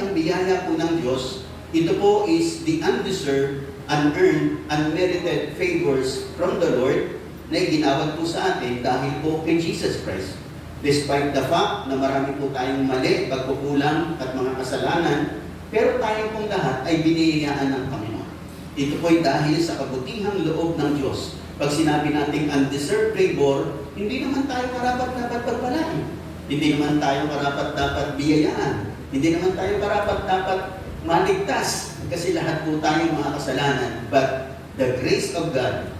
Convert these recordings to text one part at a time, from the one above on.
ang biyaya po ng Diyos, ito po is the undeserved, unearned, unmerited favors from the Lord na iginawad po sa atin dahil po kay Jesus Christ. Despite the fact na marami po tayong mali, pagkukulang at mga kasalanan, pero tayo pong lahat ay biniyayaan ng Panginoon. Ito po ay dahil sa kabutihang loob ng Diyos. Pag sinabi nating undeserved favor, hindi naman tayo karapat-dapat pagpalain. Hindi naman tayo karapat-dapat biyayaan. Hindi naman tayo karapat-dapat maligtas. Kasi lahat po tayo mga kasalanan. But the grace of God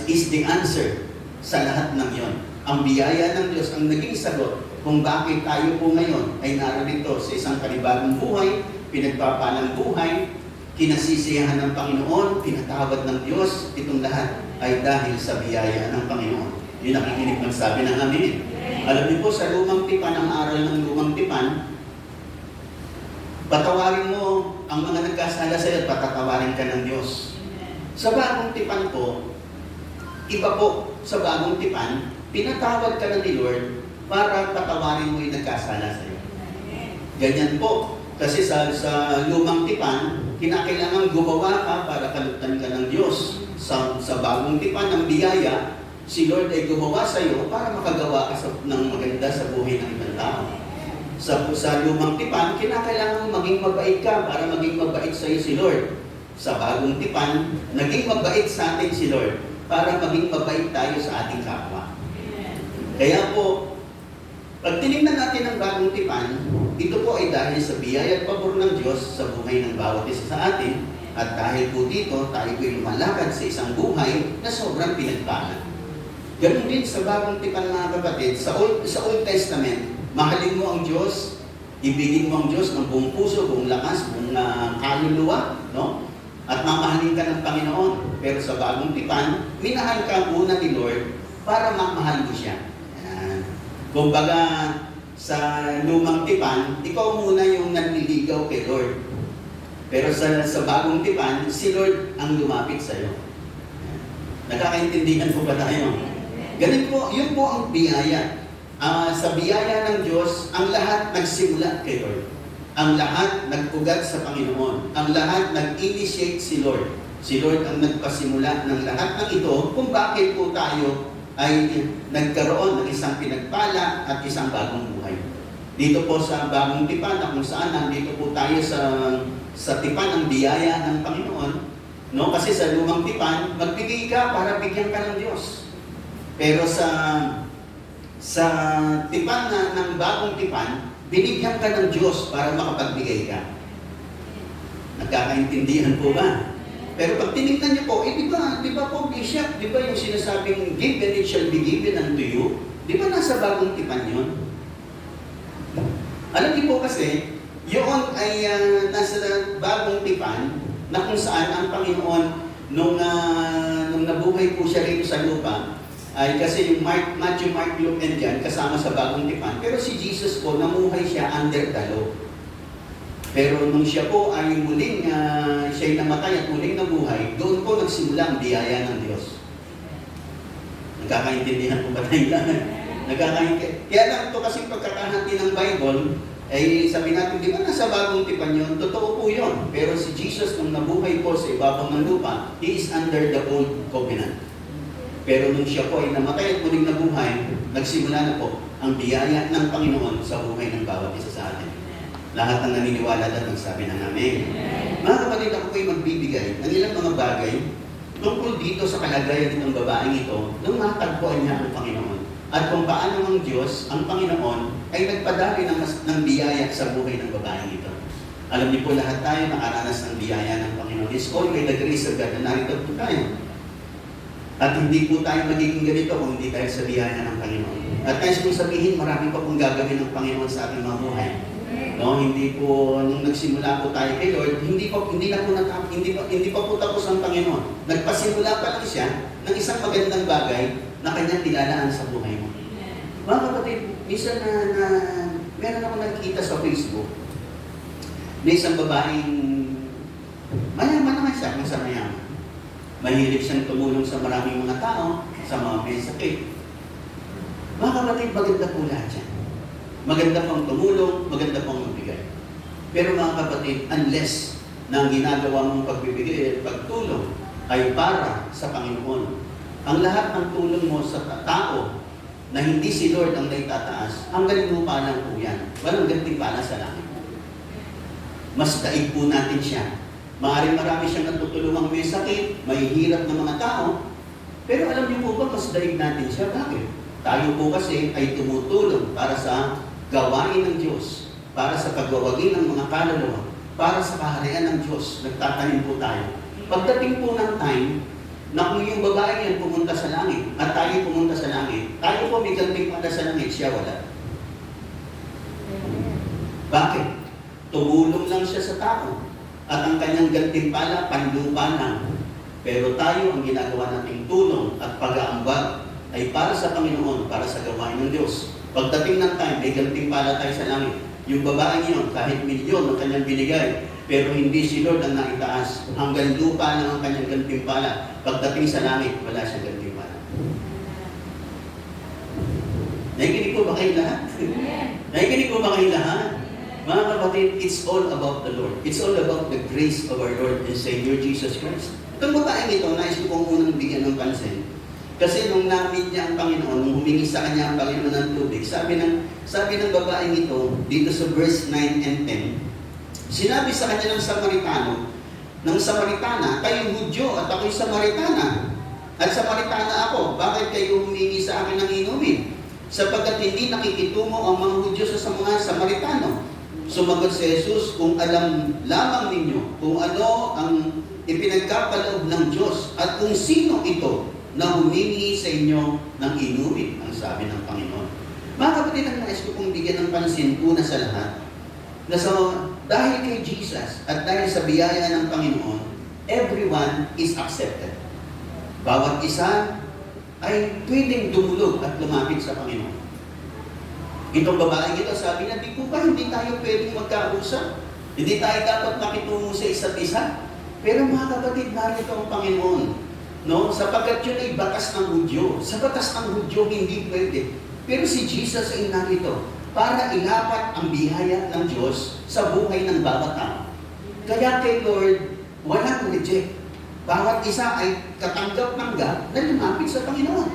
is the answer sa lahat ng yon. Ang biyaya ng Diyos ang naging sagot kung bakit tayo po ngayon ay narito sa isang panibagong buhay, pinagpapalang buhay, kinasisiyahan ng Panginoon, pinatawad ng Diyos. Itong lahat ay dahil sa biyaya ng Panginoon. Yung nakikinig magsabi ng amin. Alam niyo po, sa lumang tipan, ang aral ng lumang tipan, patawarin mo ang mga nagkasala sa iyo at patatawarin ka ng Diyos. Sa bagong tipan po, iba po sa bagong tipan, pinatawad ka na ni Lord para patawarin mo yung nagkasala sa iyo. Ganyan po. Kasi sa lumang tipan, kinakailangan gumawa ka para kalutan ka ng Diyos. Sa bagong tipan ng biyaya, si Lord ay gumawa sa iyo para makagawa ka ng maganda sa buhay ng ibang tao. Sa lumang tipan, kinakailangan maging mabait ka para maging mabait sa iyo si Lord. Sa bagong tipan, naging mabait sa atin si Lord para maging mabait tayo sa ating kapwa. Kaya po, pag tinignan natin ang bagong tipan, ito po ay dahil sa biyaya at pabor ng Diyos sa buhay ng bawat isa sa atin. At dahil po dito, tayo po'y lumalakad sa isang buhay na sobrang pinagpala. Ganun din sa bagong tipan mga kapatid, sa Old Testament, mahalin mo ang Diyos, ibigin mo ang Diyos ng buong puso, buong lakas, buong kaluluwa, no? At mamahalin ka ng Panginoon. Pero sa bagong tipan, minahal ka muna ni Lord para mamahal mo siya. Kumbaga, sa lumang tipan, ikaw muna yung nanliligaw kay Lord. Pero sa bagong tipan, si Lord ang lumapit sa iyo. Nakakaintindihan po ba tayo? Ganun po, yun po ang biyaya. Sa biyaya ng Diyos, ang lahat nagsimula kay Lord. Ang lahat nagpugat sa Panginoon. Ang lahat nag-initiate si Lord. Si Lord ang nagpasimula ng lahat ng ito kung bakit po tayo ay nagkaroon ng isang pinagpala at isang bagong buhay. Dito po sa bagong tipan na kung saan nandito po tayo sa tipan ng biyaya ng Panginoon, no? Kasi sa lumang tipan, magbigay ka para bigyan ka ng Diyos. Pero sa tipan ng bagong tipan, binigyan ka ng Diyos para makapagbigay ka. Nagkakaintindihan po ba? Pero pag tinignan niyo po, di ba po, Bishop, di ba yung sinasabing give and it shall be given unto you? Di ba nasa bagong tipan yun? Alam niyo po kasi, yun ay nasa bagong tipan na kung saan ang Panginoon nung nabuhay po siya rito sa lupa, ay kasi yung Matthew, Mark, Luke, and John kasama sa bagong tipan. Pero si Jesus po, namuhay siya under the law. Pero nung siya po ay muling, siya'y namatay at muling nabuhay, doon po nagsimula ang biyaya ng Diyos. Nagkakaintindihan po ba tayo lahat? Kaya lang ito kasi pagkakahati ng Bible, ay sabi natin, di ba nasa bagong tipan yun? Totoo po yun. Pero si Jesus, nung nabuhay po sa ibabaw ng lupa, He is under the old covenant. Pero nung siya po ay namatay at muling nabuhay, nagsimula na po ang biyaya ng Panginoon sa buhay ng bawat isa sa atin. Lahat ng naniniwala doon magsabi ng amen. Mga kapatid, ako po'y magbibigay ng ilang mga bagay tungkol dito sa kalagayan nitong babaeng ito nung matagpuan niya ang Panginoon. At kung paano ang Diyos, ang Panginoon, ay nagpadali ng biyaya sa buhay ng babaeng ito. Alam niyo po lahat tayo nakaranas ng biyaya ng Panginoon. It's all by the grace of God na narito po tayo. At hindi po tayo magiging ganito kung hindi tayo sa biyaya ng Panginoon. At kaya kung sabihin, marami pa pong gagawin ng Panginoon sa ating mga buhay. No, hindi po nung nagsimula po tayo kay Lord, hindi pa po tapos ang Panginoon. Nagpasimula pa lang siya ng isang magandang bagay na kanyang nilalaan sa buhay mo. Mga kapatid, minsan meron ako nakikita sa Facebook. May isang babaeng mayaman naman siya kung sa mayaman. Mahilig siyang tumulong sa maraming mga tao, sa mga may sakit. Mga kapatid, maganda po lahat yan. Maganda pang tumulong, maganda pang magbigay. Pero mga kapatid, unless na ang ginagawa mong pagbibigay at pagtulong ay para sa Panginoon, ang lahat ng tulong mo sa tao na hindi si Lord ang naitataas, hanggang lupa lang po yan. Walang gantimpala sa langit. Mas daig po natin siya. Maaaring marami siyang natutulungang may sakit, may hirap ng mga tao, pero alam niyo po ba, mas daig natin siya. Bakit? Tayo po kasi ay tumutulong para sa gawain ng Diyos, para sa pagwawagi ng mga kaluluwa, para sa kaharian ng Diyos. Nagtatanim po tayo. Pagdating po ng time, na kung yung babae yan pumunta sa langit, at tayo pumunta sa langit, tayo po may gantimpala sa langit, siya wala. Bakit? Tumulong lang siya sa tao, at ang kanyang gantimpala, panlupa lang. Pero tayo, ang ginagawa nating tulong at pag-aambag ay para sa Panginoon, para sa gawain ng Diyos. Pagdating ng time, may gantimpala tayo sa langit. Yung babae niyon, kahit milyon ang kanyang binigay, pero hindi si Lord ang naitaas. Hanggang lupa lang ang kanyang gantimpala. Pagdating sa langit, wala siyang gantimpala. Nakikinig po ba kayo lahat? Nakikinig po ba kayo lahat? Mga kapatid, it's all about the Lord. It's all about the grace of our Lord and Savior Jesus Christ. Itong babaeng ito, nais ko pong unang bigyan ng pansin. Kasi nung na-meet niya ang Panginoon, nung humingi sa kanya ang Panginoon ng tubig, sabi ng babaeng ito, dito sa verse 9 and 10, sinabi sa kanya ng Samaritana, kayo Hudyo at ako'y Samaritana. At Samaritana ako, bakit kayo humingi sa akin ng inumin? Sapagkat hindi nakikitungo ang mga Hudyo sa mga Samaritano. Sumagot si Jesus, kung alam lamang ninyo kung ano ang ipinagkapaloob ng Diyos at kung sino ito na humingi sa inyo ng inumin, ang sabi ng Panginoon. Mga kapatid, ang nais ko pong bigyan ng pansin, una sa lahat, na dahil kay Jesus at dahil sa biyaya ng Panginoon, everyone is accepted. Bawat isa ay pwedeng dumulog at lumapit sa Panginoon. Itong babaeng ito, sabi na, di po ba hindi tayo pwedeng magkausap? Hindi tayo dapat makitungo sa isa't isa? Pero mga kapatid, narito ang Panginoon. No? Sapagkat yun ay batas ng Hudyo. Sa batas ng Hudyo, hindi pwede. Pero si Jesus ay narito para ilapat ang biyaya ng Diyos sa buhay ng bawat tao. Kaya kay Lord, walang reject. Bawat isa ay katanggap-tanggap na lumapit sa Panginoon.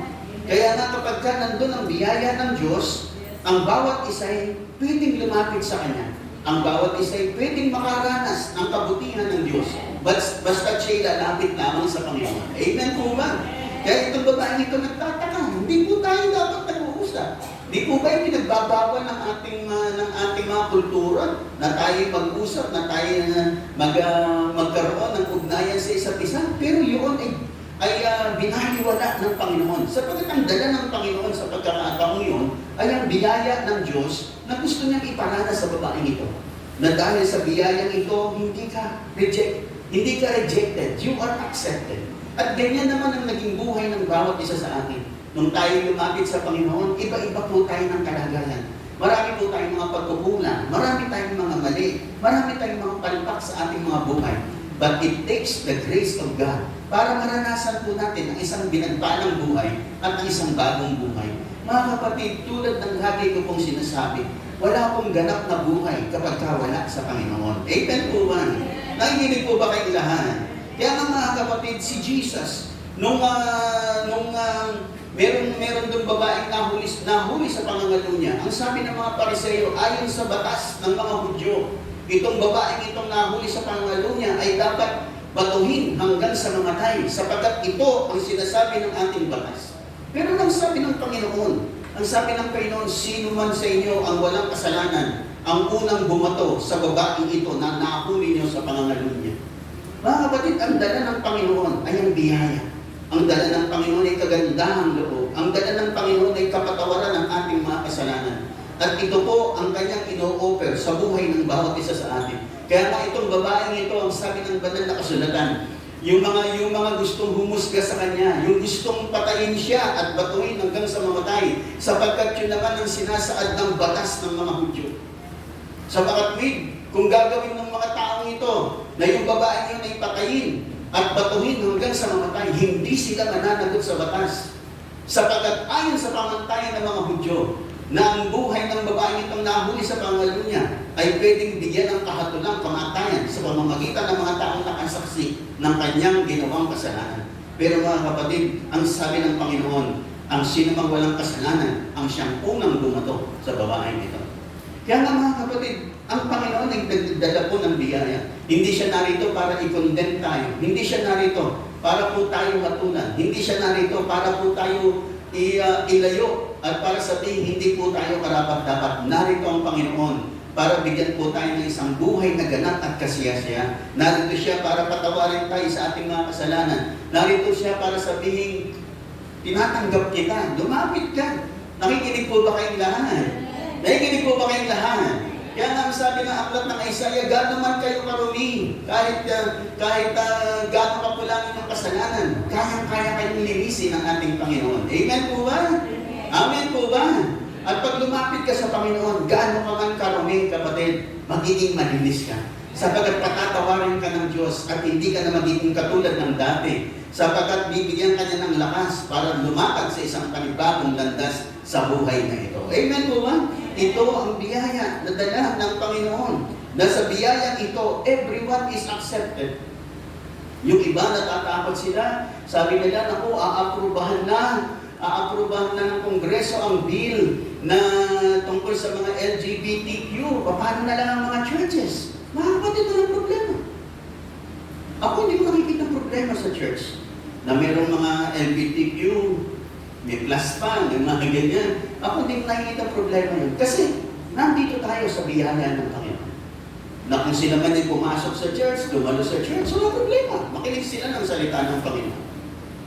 Kaya nga kapag ka nandun ang biyaya ng Diyos, ang bawat isa ay pwedeng lumapit sa Kanya. Ang bawat isa ay pwedeng makaranas ng kabutihan ng Diyos. Basta siya'y lalapit lamang sa Panginoon. Amen po ba? Kaya itong babae ito nagtataka, hindi po tayo dapat nag-uusap. Di po ba yung pinagbabawal ng ating mga kultura na tayo mag-usap, na tayo magkaroon ng ugnayan sa isa't isa? Pero yun ay binaliwala ng Panginoon. Sapagkat ang dala ng Panginoon sa pagkakataong yun ay ang biyaya ng Diyos na gusto niyang iparana sa babaeng ito. Na dahil sa biyayang ito, hindi ka rejected, you are accepted. At ganyan naman ang naging buhay ng bawat isa sa atin. Nung tayo lumapit sa Panginoon, iba-iba po tayo ng kalagayan. Marami po tayong mga pagkukulang, marami tayong mga mali, marami tayong mga palpak sa ating mga buhay. But it takes the grace of God para maranasan po natin ang isang binagpalang buhay at ang isang bagong buhay. Mga kapatid, tulad ng lagi ko pong sinasabi, wala pong ganap na buhay kapag wala sa Panginoon. Amen po ba? Nakikinig po ba kayo lahat? Kaya nga mga kapatid, si Jesus, meron doon babaeng nahuli sa pangangalo niya. Ang sabi ng mga Pariseo, ayon sa batas ng mga Hudyo, itong babaeng itong nahuli sa pangangalo niya ay dapat batuhin hanggang sa mamatay, sapagkat ito ang sinasabi ng ating batas. Pero ang sabi ng Panginoon, sino man sa inyo ang walang kasalanan, ang unang bumato sa babaeng ito na nahuli niyo sa pangangalo niya. Mga kapatid, ang dala ng Panginoon ay ang biyaya. Ang dala ng Panginoon ay kagandahang loob. Ang dala ng Panginoon ay kapatawaran ng ating mga kasalanan. At ito po ang kanyang ino-offer sa buhay ng bawat isa sa atin. Kaya nga itong babaeng ito, ang sabi ng banal na kasulatan, yung mga gustong humusga sa kanya, yung gustong patayin siya at batuhin hanggang sa mamatay, sapagkat yun naman ang sinasaad ng batas ng mga Hudyo. Sapagkat kung gagawin ng mga taong ito, na yung babaeng yun ay patayin at batuhin hanggang sa mamatay, hindi sila mananagot sa batas. Sapagkat ayon sa pamantayan ng mga Hudyo, na ang buhay ng babaeng itong nahuli sa pangalo niya ay pwedeng bigyan ng kahatulang kamatayan sa pamamagitan ng mga taong nakasaksi ng kanyang ginawang kasalanan. Pero mga kapatid, ang sabi ng Panginoon, ang sino mang walang kasalanan, ang siyang unang bumato sa babaeng ito. Kaya nga mga kapatid, ang Panginoon ay nagdala po ng biyaya. Hindi siya narito para i-condemn tayo. Hindi siya narito para po tayo hatulan. Hindi siya narito para po tayo ilayo at para sabihin hindi po tayo karapat-dapat. Narito ang Panginoon para bigyan po tayo ng isang buhay na ganap at kasiyasiya. Narito siya para patawarin tayo sa ating mga kasalanan. Narito siya para sabihin, tinatanggap kita, lumapit ka. Nakikinig po ba kayong lahat? Nakikinig po ba kayong lahat? Kaya nga ang sabi ng aklat ng Isaiah, gaano man kayo karumi, kahit gaano ka po lang yung kasalanan, kayang-kaya kayong linisin ng ating Panginoon. Amen po ba? Amen po ba? At pag lumapit ka sa Panginoon, gaano ka man karumi, kapatid, magiging malinis ka. Sapagkat patatawarin ka ng Diyos at hindi ka na magiging katulad ng dati. Sapagkat bibigyan ka niya ng lakas para lumakad sa isang panibagong landas sa buhay na ito. Amen po ba? Ito ang biyaya na dala ng Panginoon. Na sa biyayang ito, everyone is accepted. Yung iba natatakot sila, sabi nila, naku, aaprubahan na ng Kongreso ang bill na tungkol sa mga LGBTQ. Paano na lang ang mga churches? Mga kapatid, walang problema. Ako hindi ko nakikita problema sa church na mayroong mga LGBTQ, may plus pa, may mga ganyan. Ako hindi ko nakikita problema yun. Kasi nandito tayo sa biyaya ng Panginoon. Na kung sila man ay pumasok sa church, dumalo sa church, wala problema. Makinig sila ng salita ng Panginoon.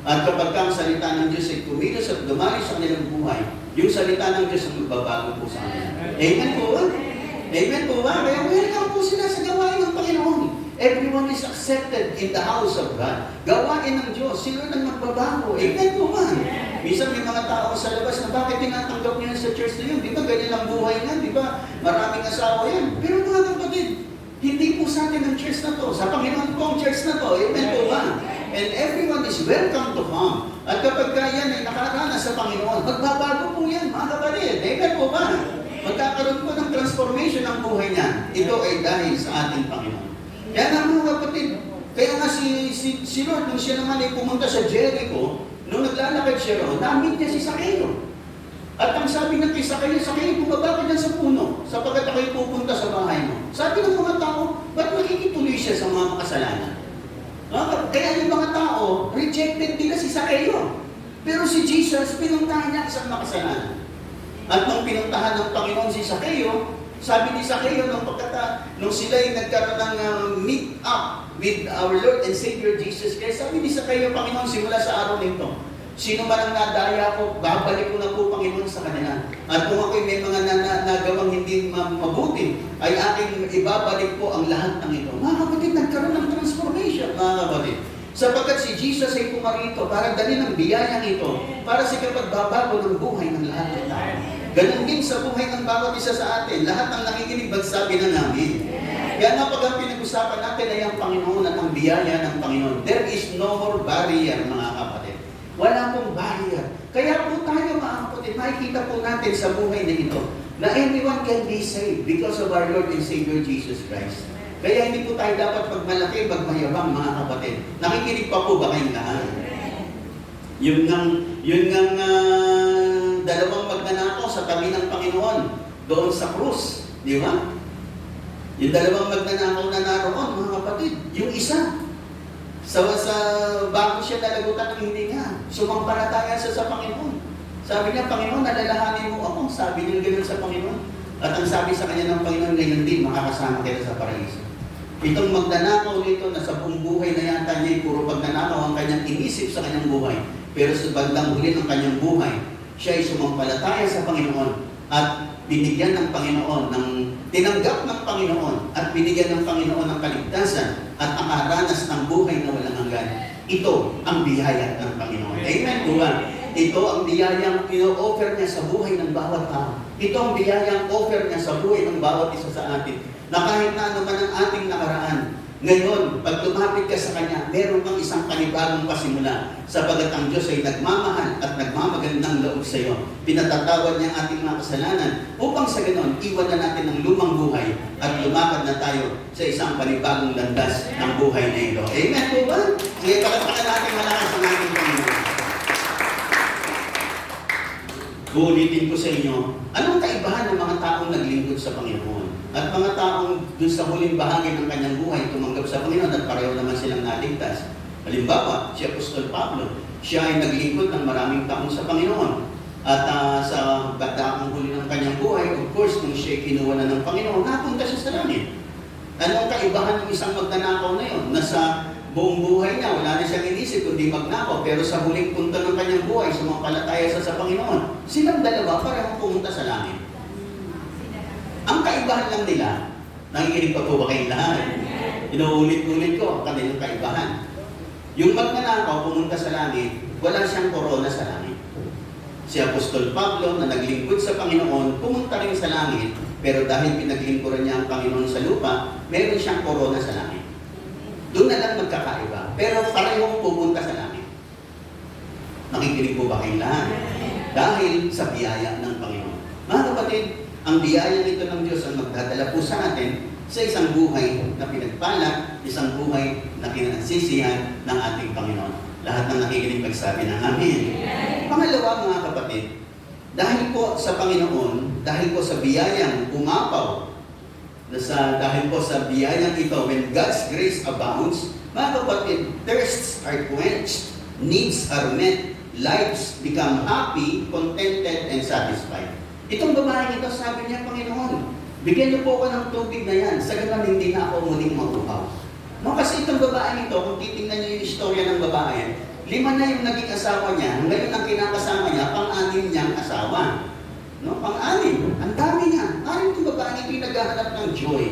At kapag ang salita ng Diyos ay kumilos at dumali sa kanilang buhay, yung salita ng Diyos ang magbabago po sa amin. Amen po ba? Amen po ba? Kaya welcome po sila sa gawain ng Panginoon. Everyone is accepted in the house of God. Gawain ng Diyos, sila nang magbabago. Amen po ba? Minsan may mga tao sa labas na bakit tinatanggap niya sa church na yun? Di ba ganyan ang buhay niya? Di ba maraming asawa yan? Pero mga kapatid, hindi po sa atin ang church na to. Sa Panginoon po ang church na to. Amen po ba? And everyone is welcome to come. At kapag yan ay nakaranas sa Panginoon, magbabago po yan, mga kapatid. Amen po ba? Magkakaroon po ng transformation ang buhay niya. Ito ay dahil sa ating Panginoon. Kaya nga mga kapatid, kaya nga si Lord, nung siya naman ay pumunta sa Jericho, nung naglalakad siya roon, namit niya si Zacchaeus. At ang sabi ng kay Zacchaeus, bumaba ka dyan sa puno, sapagkat ako'y pupunta sa bahay mo. Sabi ng mga tao, ba't nakikituloy siya sa mga makasalanan? Kaya yung mga tao, rejected nila si Zacchaeus. Pero si Jesus, pinuntahan niya isang makasalanan. At nung pinuntahan ng Panginoon si Zacchaeus, sabi ni Zacchaeus nung sila ay nagkaroon ng meet up with our Lord and Savior Jesus Christ, sabi ni Zacchaeus, Panginoon, simula sa araw nito, sino man ang nadaya ko, babalik ko na po, Panginoon, sa kanila. At kung ako'y may mga nagawang hindi mabuti, ay aking ibabalik po ang lahat ng ito. Mga kapatid, nagkaroon ng transformation, mga kapatid. Sapagkat si Jesus ay pumarito para dali ng biyayang ito, para sa kapagbabago ng buhay ng lahat ng tao. Ganun din sa buhay ng bawat isa sa atin. Lahat ng nakikinig, magsabi na namin. Kaya nga pag ang pinag-usapan natin ay ang Panginoon at ang biyaya ng Panginoon. There is no more barrier, mga kapatid. Wala pong barrier. Kaya po tayo, mga kapatid, makikita po natin sa buhay na ito na anyone can be saved because of our Lord and Savior Jesus Christ. Kaya hindi po tayo dapat pagmalaki, pagmayabang, mga kapatid. Nakikinig pa po ba kayong lahat? Yun ngang dalawang magnanakaw sa tabi ng Panginoon doon sa krus. Di ba? Yung dalawang magnanakaw na naroon, mga kapatid. Yung isa, bago siya nalagutan ng hininga, sumampalataya siya sa Panginoon. Sabi niya, Panginoon, nalalahanin mo ako. Sabi niya ganoon sa Panginoon. At ang sabi sa kanya ng Panginoon, ngayon din, makakasama kita sa paraiso. Itong magnanakaw nito na sa buong buhay na yata niya, puro pagnanakaw ang kanyang inisip sa kanyang buhay. Pero sa bandang huli ng kanyang buhay, siya ay sumampalataya sa Panginoon at binigyan ng Panginoon, tinanggap ng Panginoon at binigyan ng Panginoon ng kaligtasan at nakaranas ng buhay na walang hanggan. Ito ang biyaya ng Panginoon. Amen po ba? Ito ang biyayang ino-offer niya sa buhay ng bawat tao. Ito ang biyayang offer niya sa buhay ng bawat isa sa atin. Na kahit na ano man ang ating nakaraan, Ngayon, pag lumapit ka sa Kanya, meron kang isang panibagong pasimula, sapagat ang Diyos ay nagmamahal at nagmamagandang loob sa iyo. Pinatatawad niya ang ating mga kasalanan upang sa ganon, iwan na natin ang lumang buhay at lumakad na tayo sa isang panibagong landas ng buhay na ito. Amen po ba? Sige, palakpakan natin malakas ang ating Panginoon. Uulitin ko sa inyo, anong kaibahan ng mga taong naglingkod sa Panginoon? At mga taong dun sa huling bahagi ng kanyang buhay tumanggap sa Panginoon at pareho naman silang naligtas. Halimbawa, si Apostol Pablo, siya ay naglingkod ng maraming taon sa Panginoon. At sa bandang huli ng kanyang buhay, of course, nung siya kinuha na ng Panginoon, napunta siya sa langit. Anong kaibahan ng isang magnanakaw na yun? Nasa buong buhay niya, wala na siyang inisip kundi magnakaw. Pero sa huling punta ng kanyang buhay, sumampalataya sa Panginoon. Silang dalawa parehong pumunta sa langit. Ang kaibahan lang nila, nakikinig pa po ba kayong lahat? Inuulit-ulit ko ang kanilang kaibahan. Yung magnanakaw pumunta sa langit, wala siyang korona sa langit. Si Apostol Pablo na naglingkod sa Panginoon, pumunta rin sa langit, pero dahil pinaglingkuran niya ang Panginoon sa lupa, meron siyang korona sa langit. Doon na lang magkakaiba, pero parehong pupunta sa langit. Nakikinig po ba kayong lahat? Dahil sa biyaya ng Panginoon. Mga kapatid, ang biyaya nito ng Diyos ang magdadala po sa atin sa isang buhay na pinagpala, isang buhay na kinagsisihan ng ating Panginoon. Lahat ng nakikinig magsabi ng amin. Pangalawa, mga kapatid, dahil po sa Panginoon, dahil po sa biyayang umapaw, dahil po sa biyayang ito, when God's grace abounds, mga kapatid, thirsts are quenched, needs are met, lives become happy, contented, and satisfied. Itong babae ito, sabi niya, Panginoon, bigyan niyo po ako ng tubig na yan, sa ganun hindi na ako muling mauuhaw. No, kasi itong babae ito, kung titingnan niyo yung istorya ng babae, 5 na yung naging asawa niya, ngayon ang kinakasama niya, pang-anim niyang asawa. No, pang-anim, ang dami niya. Parang itong babae ito yung naghahanap ng joy,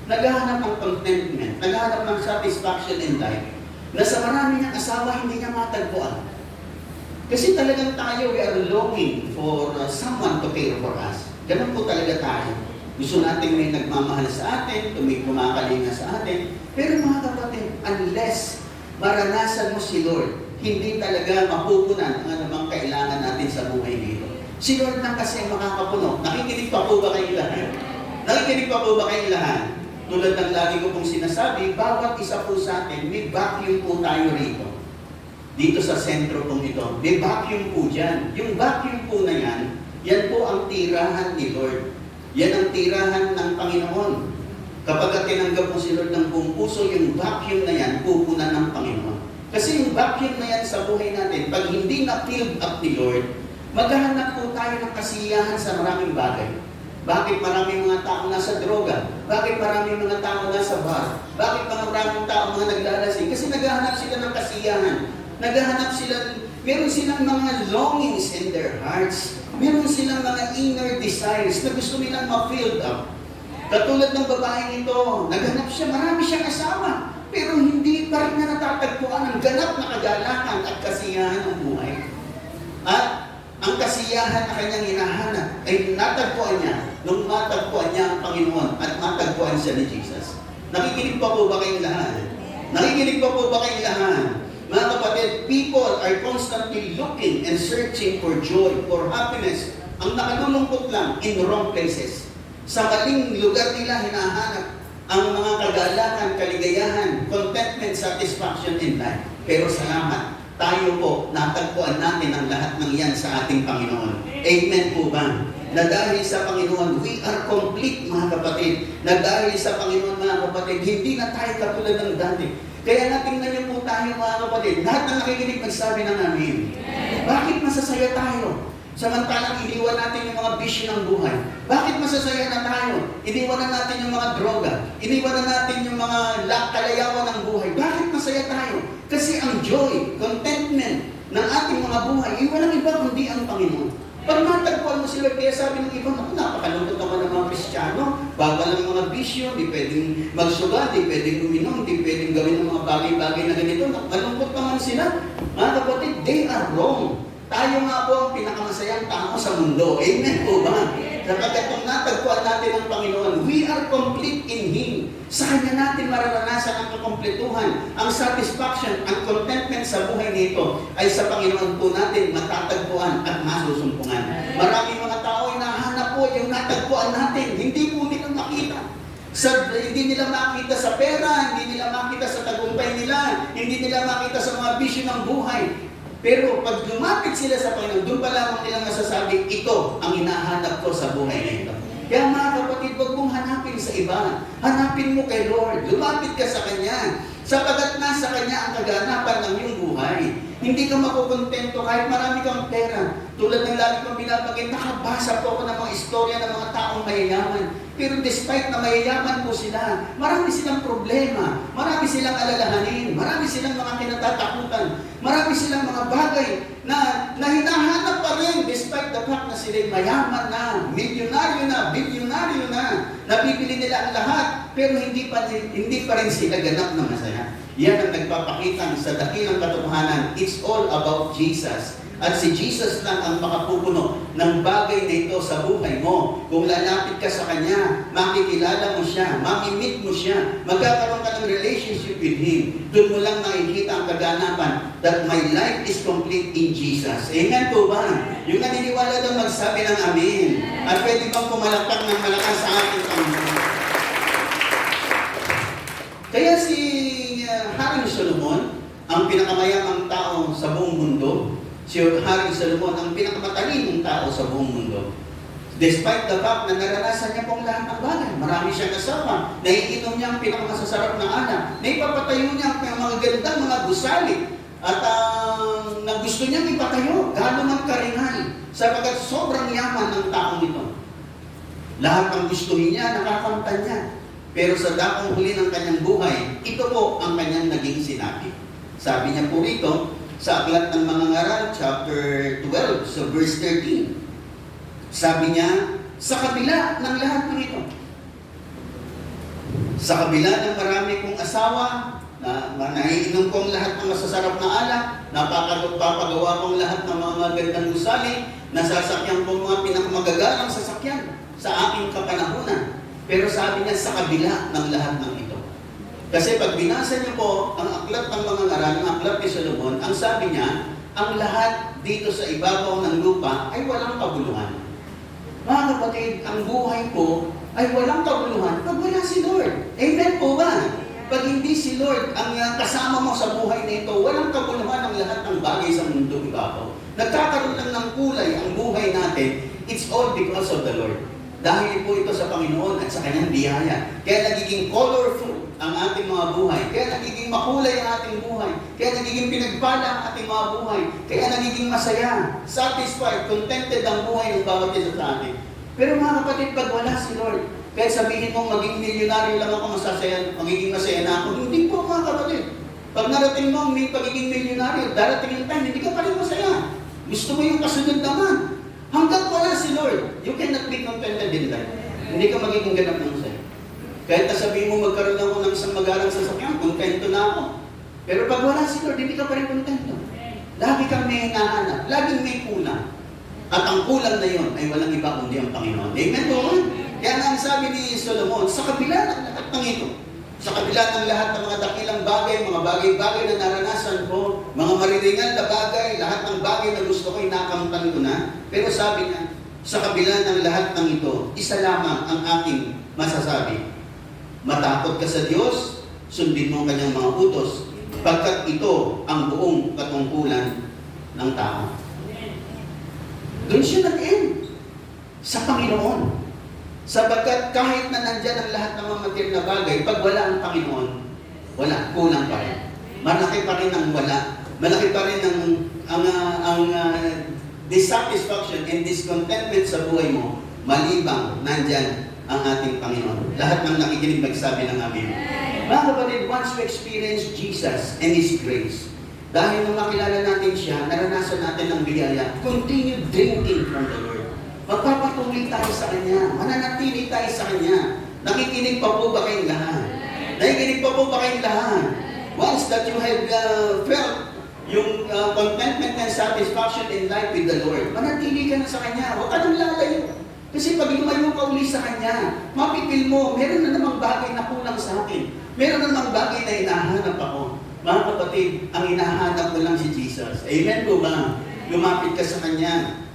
naghahanap ng contentment, naghahanap ng satisfaction in life, na sa marami niyang asawa, hindi niya matagpuan. Kasi talagang tayo, we are longing for someone to care for us. Ganun po talaga tayo. Gusto natin may nagmamahal sa atin, may kumakalinga sa atin. Pero mga kapatid, unless maranasan mo si Lord, hindi talaga mapupunan ang anumang kailangan natin sa buhay dito. Si Lord lang kasi ang makakapuno. Nakikinig pa po ba kayong lahat? Nakikinig pa po ba kayong lahat? Tulad ng lagi ko pong sinasabi, bawat isa po sa atin, may vacuum po tayo rito. Dito sa sentro pong ito, may vacuum po dyan. Yung vacuum po na yan, yan po ang tirahan ni Lord. Yan ang tirahan ng Panginoon. Kapag tinanggap mo si Lord ng buong puso, yung vacuum na yan, pupunan ng Panginoon. Kasi yung vacuum na yan sa buhay natin, pag hindi na-filled up ni Lord, maghahanap po tayo ng kasiyahan sa maraming bagay. Bakit maraming mga tao nasa droga? Bakit maraming mga tao nasa bar? Bakit maraming tao mga naglalasing? Kasi naghahanap sila ng kasiyahan. Naghahanap sila, meron silang mga longings in their hearts. Meron silang mga inner desires na gusto nilang ma-filled up. Katulad ng babaeng ito, naghanap siya, marami siyang asawa. Pero hindi pa rin na natatagpuan ang ganap na kagalakan at kasiyahan ng buhay. At ang kasiyahan na kanyang hinahanap ay natagpuan niya nung matagpuan niya ang Panginoon at matagpuan siya ni Jesus. Nakikinig pa po ba kayong lahat? Nakikinig pa po ba kayong lahat? Mga kapatid, people are constantly looking and searching for joy, for happiness. Ang nakalulungkot lang in wrong places. Sa maling lugar nila hinahanap ang mga kagalakan, kaligayahan, contentment, satisfaction in life. Pero salamat, tayo po, natagpuan natin ang lahat ng yan sa ating Panginoon. Amen po ba? Na dahil sa Panginoon, we are complete, mga kapatid. Na dahil sa Panginoon, mga kapatid, hindi na tayo katulad ng dati. Kaya natingnan niyo po tayo, mga kapatid. Lahat na nakikinig magsabi ng amin. Bakit masasaya tayo? Samantalang iniwan natin yung mga bisyo ng buhay. Bakit masasaya na tayo? Iniwan na natin yung mga droga. Iniwan na natin yung mga kalayawan ng buhay. Bakit masaya tayo? Kasi ang joy, contentment ng ating mga buhay, walang iba kundi ang Panginoon. Pag matagpuan mo sila, kaya sabi ng iba, napakalungkot naman ng mga Kristiyano. Bawal ang mga bisyo, di pwedeng magsuga, di pwedeng uminom, di pwedeng gawin ng mga bagay-bagay na ganito. Malungkot naman sila. Mga kapatid, they are wrong. Tayo nga po ang pinakamasayang tao sa mundo. Amen po ba? Kapag itong natagpuan natin ang Panginoon, we are complete in Him. Sa Kanya natin mararanasan ang kakompletuhan, ang satisfaction, ang contentment sa buhay nito ay sa Panginoon po natin matatagpuan at masusumpungan. Maraming mga tao ay nahanap po yung natagpuan natin, hindi po nila makita. Hindi nila makita sa pera, hindi nila makita sa tagumpay nila, hindi nila makita sa mga bisyo ng buhay. Pero pag lumapit sila sa Panginoon, doon pa lamang nilang masasabi, ito ang hinahanap ko sa buhay nito. Kaya mga kapatid, huwag mong hanapin sa iba. Hanapin mo kay Lord. Lumapit ka sa Kanya. Sapagat nasa Kanya ang kaganapan ng iyong buhay. Hindi ka makukontento kahit marami kang pera. Tulad ng lagi kong binabagay, nakabasa po ako ng mga istorya ng mga taong mayayaman. Pero despite na mayayaman po sila, marami silang problema, marami silang alalahanin, marami silang mga kinatatakutan, marami silang mga bagay na hinahanap pa rin despite the fact na sila'y mayaman na, milyonaryo na, bilyonaryo na, nabibili nila ang lahat, pero hindi pa rin sila ganap na masaya. Yan ang nagpapakita sa dakilang katotohanan. It's all about Jesus. At si Jesus lang ang makapupuno ng bagay na ito sa buhay mo. Kung lalapit ka sa Kanya, makikilala mo siya, mamimit mo siya, magkakaroon ka ng relationship with Him. Doon mo lang makikita ang kaganapan that my life is complete in Jesus. Amen po ba? Yung naniniwala doon magsabi ng amen. At pwede bang pumalakpak ng malakas sa ating Panginoon? Kaya si Haring Solomon, ang pinakamayamang tao sa buong mundo, si Haring Solomon, ang pinakamatalinong tao sa buong mundo. Despite the fact na naranasan niya pong lahat ng bagay, marami siyang kasama, naiinom niya ang pinakamasasarap na alak, naipapatayo niya ang mga gandang mga gusali, at na gusto niyang ipatayo, gano'n man karingal, sapagkat sobrang yaman ng taong ito. Lahat ng gustuhin niya, nakakanta niya. Pero sa dakong huli ng kanyang buhay, ito po ang kanyang naging sinabi. Sabi niya po rito, sa Aklat ng Mga Ngaral, chapter 12, so verse 13. Sabi niya, sa kabila ng lahat ng ito, sa kabila ng marami kong asawa, na naiinom kong lahat ng masasarap na alak, napapagawa kong lahat ng mga magandang gusali, nasasakyan kong mga pinakamagagalang sasakyan sa aking kapanahunan. Pero sabi niya, sa kabila ng lahat ng ito. Kasi pag binasa niyo po ang Aklat ng Mga Ngaral, ang Aklat ni Solomon, ang sabi niya, ang lahat dito sa ibabaw ng lupa ay walang kabuluhan. Mga kapatid, ang buhay ko ay walang kabuluhan pag wala si Lord. Amen po ba? Pag hindi si Lord ang kasama mo sa buhay na ito, walang kabuluhan ang lahat ng bagay sa mundo ibabaw. Nagkakaroon lang ng kulay ang buhay natin. It's all because of the Lord. Dahil po ito sa Panginoon at sa Kanyang biyaya. Kaya nagiging colorful ang ating mga buhay. Kaya nagiging makulay ang ating buhay. Kaya nagiging pinagpala ang ating mga buhay. Kaya nagiging masaya, satisfied, contented ang buhay ng bawat isa sa atin. Pero mga kapatid, pag wala si Lord, kaya sabihin mong maging milyonaryo lang ako, magiging masaya na ako. Hindi po mga kapatid. Pag narating mo may pagiging milyonaryo, darating yung time, hindi ka pa rin masaya. Gusto mo yung kasunod naman. Hanggang wala si Lord, you cannot be contented in life. Hindi ka magiging ganap ng masaya. Kahit sabihin mo magkaroon ako ng isang magarang sasakyan, kontento na ako. Pero pag wala si Lord, hindi ka pa rin kontento. Lagi kang may hinahanap, laging may kulang. At ang kulang na yon ay walang iba kundi ang Panginoon. Amen po? Kaya nga ang sabi ni Solomon, sa kabila ng lahat ng ito, sa kabila ng lahat ng mga dakilang bagay, mga bagay-bagay na naranasan ko, mga mariringal na bagay, lahat ng bagay na gusto ko, inakamtan ko na. Pero sabi niya, sa kabila ng lahat ng ito, isa lamang ang aking masasabi. Matakot ka sa Diyos, sundin mo ang kanyang mga utos, pagkat ito ang buong katungkulan ng tao. Doon siya nag-end sa Panginoon. Sapagkat kahit na nandyan ang lahat ng mga material na bagay, pag wala ang Panginoon, wala, kulang pa rin. Malaki pa rin ang wala. Malaki pa rin ang dissatisfaction and discontentment sa buhay mo, malibang nandyan ang ating Panginoon. Lahat ng nakikinig magsabi ng amin. Mga kapatid, once we experience Jesus and His grace, dahil nung makilala natin siya, naranasan natin ang biyaya, continue drinking from the Lord. Magpapatuloy tayo sa Kanya. Mananatili tayo sa Kanya. Nakikinig pa po ba kayong lahat? Nakikinig pa po ba kayong lahat? Once that you have felt yung contentment and satisfaction in life with the Lord, manatili ka na sa Kanya. Huwag ka nang lalayo. Kasi pag lumayo ka uli sa Kanya, mapipil mo, meron na namang bagay na kulang lang sa akin. Meron namang bagay na hinahanap ako. Mga kapatid, ang hinahanap mo lang si Jesus. Amen po ba? Lumapit ka sa Kanya.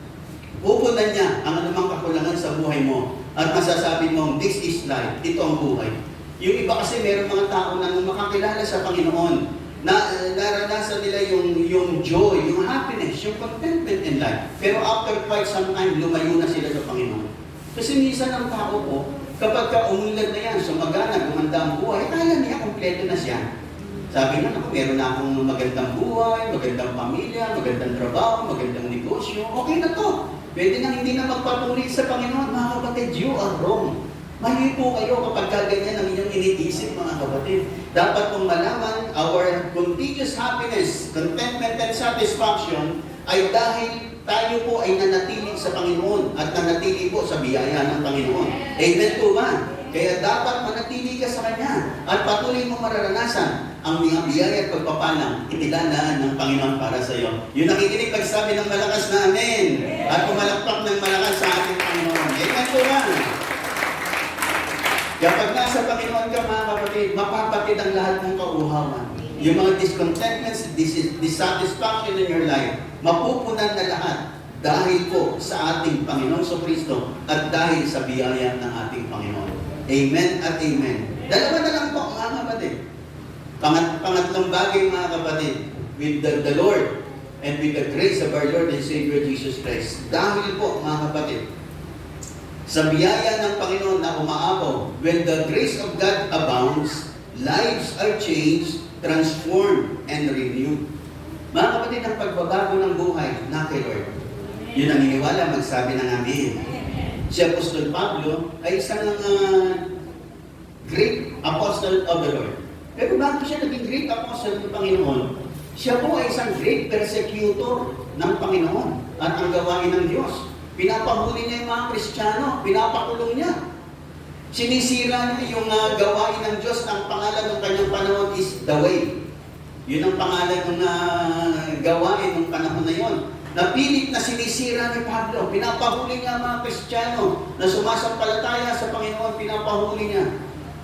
Pupunan niya ang anumang kakulangan sa buhay mo. At masasabi mo, this is life. Ito ang buhay. Yung iba kasi meron mga tao na makakilala sa Panginoon, na naranasan nila yung joy, yung happiness, yung contentment in life. Pero after quite some time, lumayo na sila sa Panginoon. Kasi minsan ang tao po, kapag umunlad na yan, sumagana, gumanda ang buhay, kaya niya, kompleto na siya. Sabi na, meron na akong magandang buhay, magandang pamilya, magandang trabaho, magandang negosyo, okay na to. Pwede na hindi na magpatuloy sa Panginoon. Mga kapatid, you are wrong. Mali po kayo kapag ganyan ang inyong iniisip, mga kapatid. Dapat pong malaman, our continuous happiness, contentment, and satisfaction ay dahil tayo po ay nanatili sa Panginoon at nanatili po sa biyaya ng Panginoon. Amen po ba? Kaya dapat manatili ka sa Kanya at patuloy mo mararanasan ang mga biyaya at pagpapalang inilalaan ng Panginoon para sa iyo. Yung nakikinig pagsabi ng malakas na amen at pumalakpak ng malakas sa ating Panginoon. Amen po ba? Kapag nasa Panginoon ka, mga kapatid, mapapatid ang lahat ng kauhawan. Yung mga discontentments, dissatisfaction in your life, mapupunan na lahat dahil po sa ating Panginoon sa Kristo at dahil sa biyaya ng ating Panginoon. Amen at amen. Dalawa na lang po, mga kapatid. Pangatlong bagay, mga kapatid, with the Lord and with the grace of our Lord and Savior Jesus Christ. Dahil po, mga kapatid, sa biyaya ng Panginoon na umaapaw, when the grace of God abounds, lives are changed, transformed, and renewed. Mga kapatid, ang pagbabago ng buhay na kay Lord. Yun ang naniniwala, magsabi ng amin. Si Apostol Pablo ay isang great apostle of the Lord. Pero bago siya naging great apostle ng Panginoon, siya po ay isang great persecutor ng Panginoon at ang gawain ng Diyos. Pinapahuli niya yung mga Kristiyano, pinapakulong niya. Sinisira niya yung gawain ng Diyos. Ang pangalan ng kanyang panahon is the way. Yun ang pangalan ng gawain ng panahon na yon. Napilit na sinisira ni Pablo. Pinapahuli niya ang mga Kristiyano na sumasampalataya sa Panginoon, pinapahuli niya.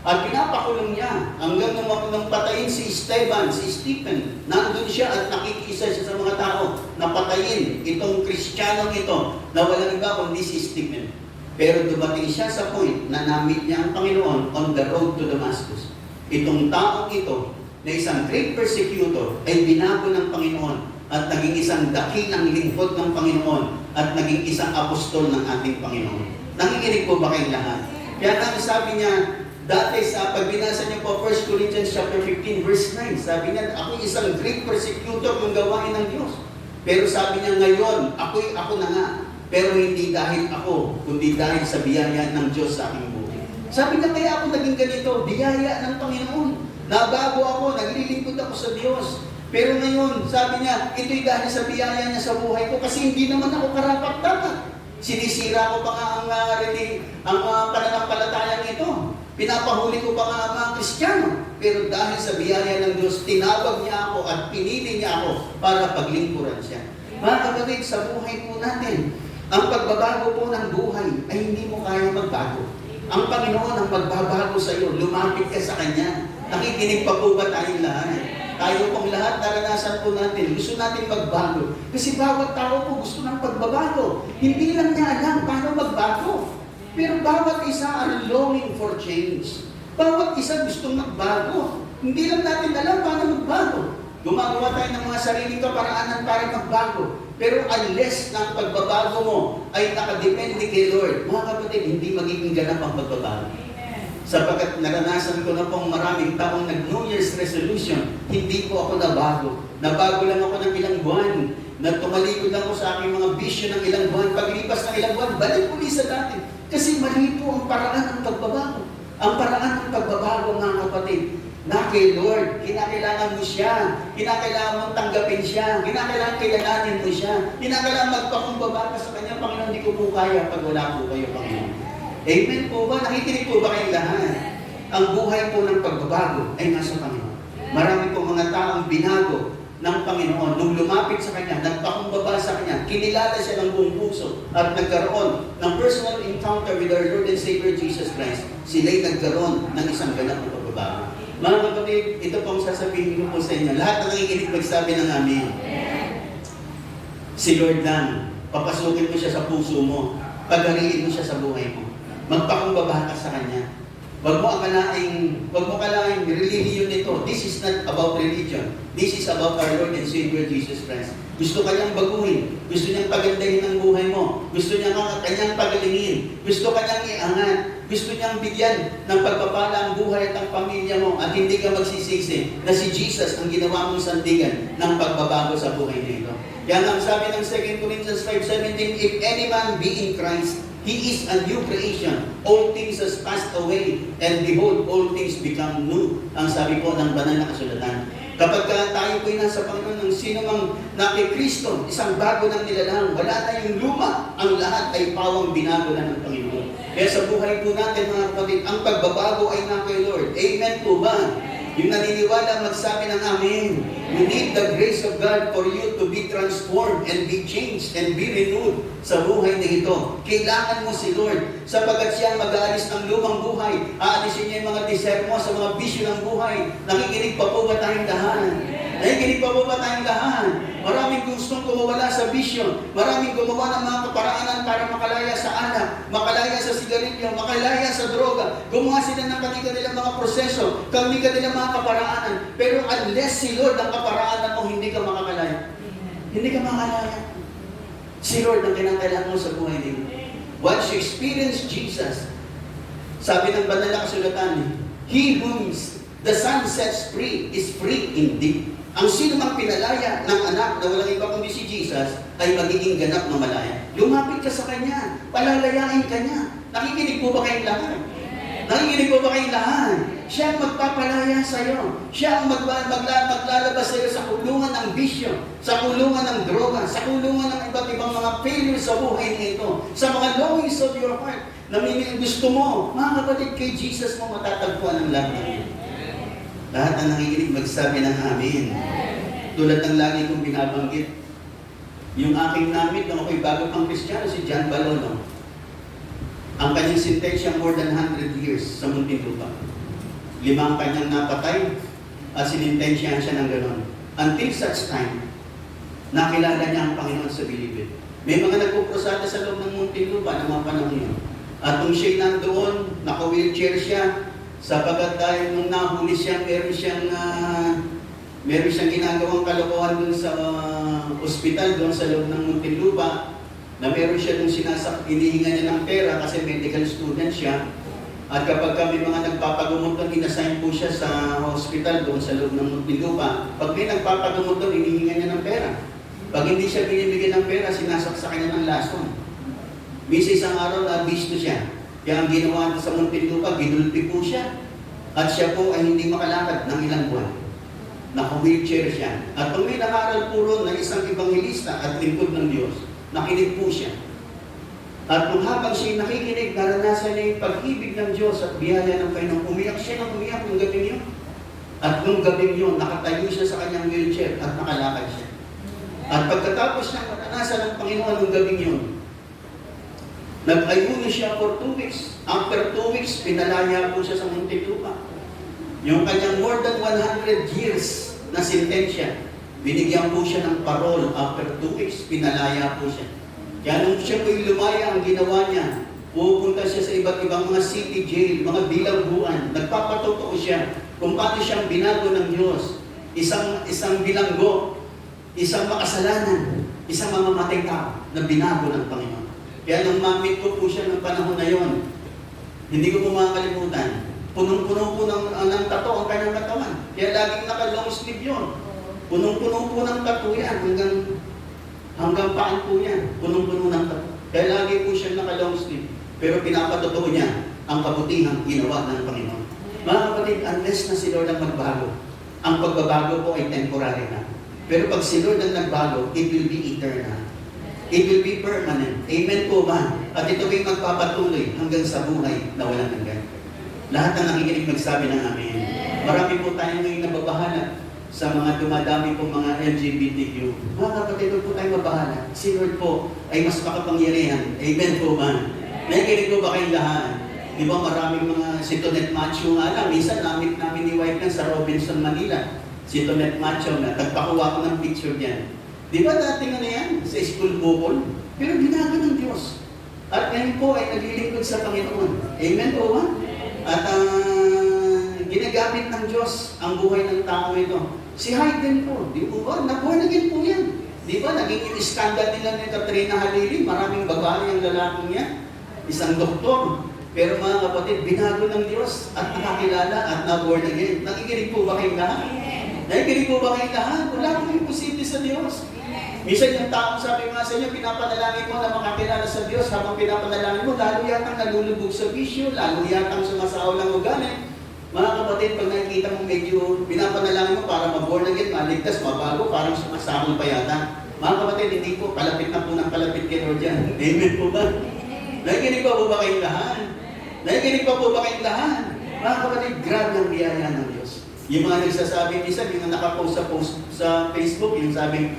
At pinapakulong niya hanggang nung patayin si Stephen. Nandun siya at nakikisa siya sa mga tao na patayin itong Kristiyanong ito na walang iba kundi si Stephen. Pero dumating siya sa point na namit niya ang Panginoon on the road to Damascus. Itong taong ito na isang great persecutor ay binago ng Panginoon at naging isang dakilang lingkod ng Panginoon at naging isang apostol ng ating Panginoon. Nakikinig po ba kayong lahat? Kaya nang sabi niya, dati sa pagbinasa niyo po 1 Corinthians chapter 15 verse 9, sabi niya, ako isang great persecutor kung gawain ng Diyos. Pero sabi niya ngayon, ako na nga. Pero hindi dahil ako, kundi dahil sa biyaya ng Diyos sa aking buhay. Sabi niya, kaya ako naging ganito, biyaya ng Panginoon. Nabago ako, naglilingkod ako sa Diyos. Pero ngayon, sabi niya, ito'y dahil sa biyaya niya sa buhay ko kasi hindi naman ako karapat-dapat. Sinisira ko pa nga ang pananampalatayang ito. Pinapahuli ko pa nga ang mga Kristiyano. Pero dahil sa biyaya ng Diyos, tinawag niya ako at pinili niya ako para paglingkuran siya. Mga kapatid, sa buhay po natin, ang pagbabago po ng buhay ay hindi mo kaya magbago. Ang Panginoon ang magbabago sa iyo. Lumapit ka sa Kanya. Nakikinig pa po ba tayong lahat? Tayo pong lahat, naranasan po natin. Gusto natin magbago. Kasi bawat tao po gusto ng pagbabago. Hindi lang niya alam paano magbago. Pero bawat isa are longing for change. Bawat isa gustong magbago. Hindi lang natin alam paano magbago. Gumagawa tayo ng mga sariling kaparaanan para magbago. Pero unless na ang pagbabago mo ay nakadepende kay Lord, mga kapatid, hindi magiging ganap ang pagbabago. Sapagkat naranasan ko na pong maraming taong nag-New Year's resolution, hindi po ako nabago. Nabago lang ako ng ilang buwan. Tumalikod lang ako sa aking mga vision ng ilang buwan. Paglipas ng ilang buwan, balik ulit sa dati. Kasi mali po ang paraan ng pagbabago. Ang paraan ng pagbabago, mga kapatid, na kay Lord, kinakailangan mo siya, kinakailangan mong tanggapin siya, kinakailangan kilalanin mo siya, kinakailangan magpakumbaba ka sa Kanya, Panginoon, hindi ko po kaya pag wala po kayo, Panginoon. Amen po ba? Nakikinig po ba kayong lahat? Ang buhay po ng pagbabago ay nasa Panginoon. Marami po mga taong binago ng Panginoon. Nung lumapit sa Kanya, nagpakumbaba sa Kanya, kinilala siya ng buong puso at nagkaroon ng personal encounter with our Lord and Savior Jesus Christ, sila'y nagkaroon ng isang ganap na pagbabago. Mga kapatid, ito pong sasabihin ko po sa inyo. Lahat ng nakikinig magsabi ng amin. Si Lord lang, papasukin mo siya sa puso mo, pagariin mo siya sa buhay mo. Magpakumbaba ka sa Kanya. Huwag mo akalaing religion nito. This is not about religion. This is about our Lord and Savior Jesus Christ. Gusto kanyang baguhin. Gusto niyang pagandahin ang buhay mo. Gusto niyang kanyang pagalingin. Gusto kanyang iangat. Gusto niyang bigyan ng pagpapala ang buhay at ang pamilya mo at hindi ka magsisisi na si Jesus ang ginawa mong sandigan ng pagbabago sa buhay nito. Yan ang sabi ng 2 Corinthians 5:17, if any man be in Christ, he is a new creation. All things has passed away, and behold, all things become new. Ang sabi po ng banal na kasulatan. Kapag tayo po'y nasa Panginoon, ng sino mang nakikristo, isang bago ng nilalang, wala na yung luma, ang lahat ay pawang binago na ng Panginoon. Kaya sa buhay po natin, mga kapatid, ang pagbabago ay na kay Lord. Amen po ba? Yung naniniwala, magsabi ng amen. You need the grace of God for you to be transformed and be changed and be renewed sa buhay na ito. Kailangan mo si Lord sapagkat siya mag-aalis ng lumang buhay. Aalisin niya yung mga desire mo sa mga bisyo ng buhay. Nakikinig pa po ba tayong lahat? Nakikinig pa po ba tayong lahat? Maraming gustong kumawala sa bisyo. Maraming gumawa ng mga kaparaanan para makalaya sa alak, makalaya sa sigarilyo, makalaya sa droga. Gumawa sila ng kanilang mga proseso, kanilang mga kaparaanan. Pero unless si Lord ang kaparaanan mo, hindi ka makakalaya. Hindi ka makakalaya. Si Lord ang kinakailangan mo sa buhay nito. Once you experience Jesus, sabi ng banal na kasulatan, he whom the Son sets free is free indeed. Ang sino mang pinalaya ng anak na walang iba kundi si Jesus ay magiging ganap na malaya. Lumapit ka sa Kanya, palalayain ka niya. Nakikinig po ba kayong lahat? Nakikinig po ba kayong lahat? Siya ang magpapalaya sa iyo. Siya ang maglalabas sa iyo sa kulungan ng bisyo, sa kulungan ng droga, sa kulungan ng iba't ibang mga failures sa buhay nito, sa mga longings of your heart na gusto mo. Mga kapatid, kay Jesus mo matatagpuan ang lahat ng iyo. Lahat ang nakikinig magsabi ng amin. Tulad ng lagi kong binabanggit, yung aking namit nung ako'y bago pang Kristiyano, si John Balono. Ang kanyang sentensya more than 100 years sa Muntinlupa. 5 ang kanyang napatay at sinintensyahan siya ng gano'n. Until such time, nakilala niya ang Panginoon sa bilibid. May mga nagpuprosada sa loob ng Muntinlupa ng mga panahon yun. At nung siya'y nandoon, naka-wheelchair siya, sapagkat dahil nung nahuli siya, meron siyang ginagawang kalokohan dun sa ospital, doon sa loob ng Muntinlupa, na meron siya nung inihinga niya ng pera kasi medical student siya. At kapag may mga nagpapagumot doon, inassign po siya sa hospital doon sa loob ng Muntinlupa. Pag may nagpapagumot doon, inihinga niya ng pera. Pag hindi siya binibigyan ng pera, sinasaksakan niya ng lason. Misa isang araw na bisto siya. Kaya ang ginawa sa Muntinlupa, ginulpi po siya. At siya po ay hindi makalakad ng ilang buwan. Naka-wheelchair siya. At kung may nakaral po ron na isang ebanghelista at lingkod ng Diyos, nakinig po siya. At nung habang siya nakikinig, naranasan niya yung pag-ibig ng Diyos at biyaya ng Panginoon. Umiyak siya ng umiyak nung gabing yun. At nung gabing yun, nakatayo siya sa kanyang wheelchair at nakalakad siya. At pagkatapos niyang naranasan ng Panginoon nung gabing yun, nag-ayuno siya for 2 weeks. After 2 weeks, pinalaya po siya sa Muntinlupa. Yung kanyang more than 100 years na sentensya, binigyan po siya ng parole. After 2 weeks, pinalaya po siya. Kaya nung siya po'y lumaya, ang ginawa niya, pupunta siya sa iba't ibang mga city jail, mga bilangguan. Nagpapatotoo siya kung paano siyang binago ng Diyos. Isang bilanggo, isang makasalanan, isang mamamatay tao na binago ng Panginoon. Kaya nung mamit ko po siya ng panahon na yon, hindi ko po makakalimutan. Punong-puno po ng tato ang kanyang katawan. Kaya laging naka-long sleeve yun. Punong-puno po ng tato yan hanggang paan po yan. Punong-puno ng tato. Kaya lagi po siya naka-long sleeve. Pero pinapatotoo niya ang kabutihang ginawa ng Panginoon. Mga kapatid, unless na si Lord ang magbago, ang pagbabago po ay temporary na. Pero pag si Lord ang nagbago, it will be eternal. It will be permanent. Amen po ba? At ito ay magpapatuloy hanggang sa buhay na walang hanggan. Lahat na nakikinig magsabi ng amen. Marami po tayo ngayon nababahala sa mga dumadami pong mga LGBTQ. Mga kapatid, huwag po tayo mabahala. Si Lord po ay mas makapangyarihan. Amen po ba? Nakikinig po ba kayong lahat? Di ba maraming mga si Tonet Macho nga lang. Minsan namit namin ni wife lang sa Robinson, Manila. Si Tonet Macho na. Tagpakuha ko ng picture niyan. Di ba dating ano yan? Sa school bukol? Pero ginagawa ng Diyos. At ngayon po ay naglilingkod sa Panginoon. Amen po ba? At ginagamit ng Diyos ang buhay ng tao ito. Si Hayden po, di po ba? Nabuhay na po yan. Di ba? Naging scandal nila ni Katrina Halili. Maraming babae ang lalaking niya. Isang doktor. Pero mga kapatid, binago ng Diyos at nakakilala at na-born again. Nakikinig po ba kayong lahat? Nakikinig po ba kayong lahat? Wala pong imposible sa Diyos. Minsan yung tao sabi nga sa inyo, pinapanalangin mo na makakilala sa Diyos. Habang pinapanalangin mo, lalo yatang nalulubog sa bisyo, lalo yatang sumasaw ng ugali. Mga kapatid, pag nakikita mo medyo pinapanalangin mo para ma-born again, maligtas, mabago, parang sumasahol pa yata. Mga kapatid, hindi po, palapit na po ng palapit kay Lord yan. Amen po ba? Nakikinig pa po ba kayong lahat? Nakikinig pa po ba kayong lahat? Mga kapatid, grabe ang biyaya ng Diyos. Yung mga nagsasabi, minsan, yung nakapost sa Facebook, yung sabi,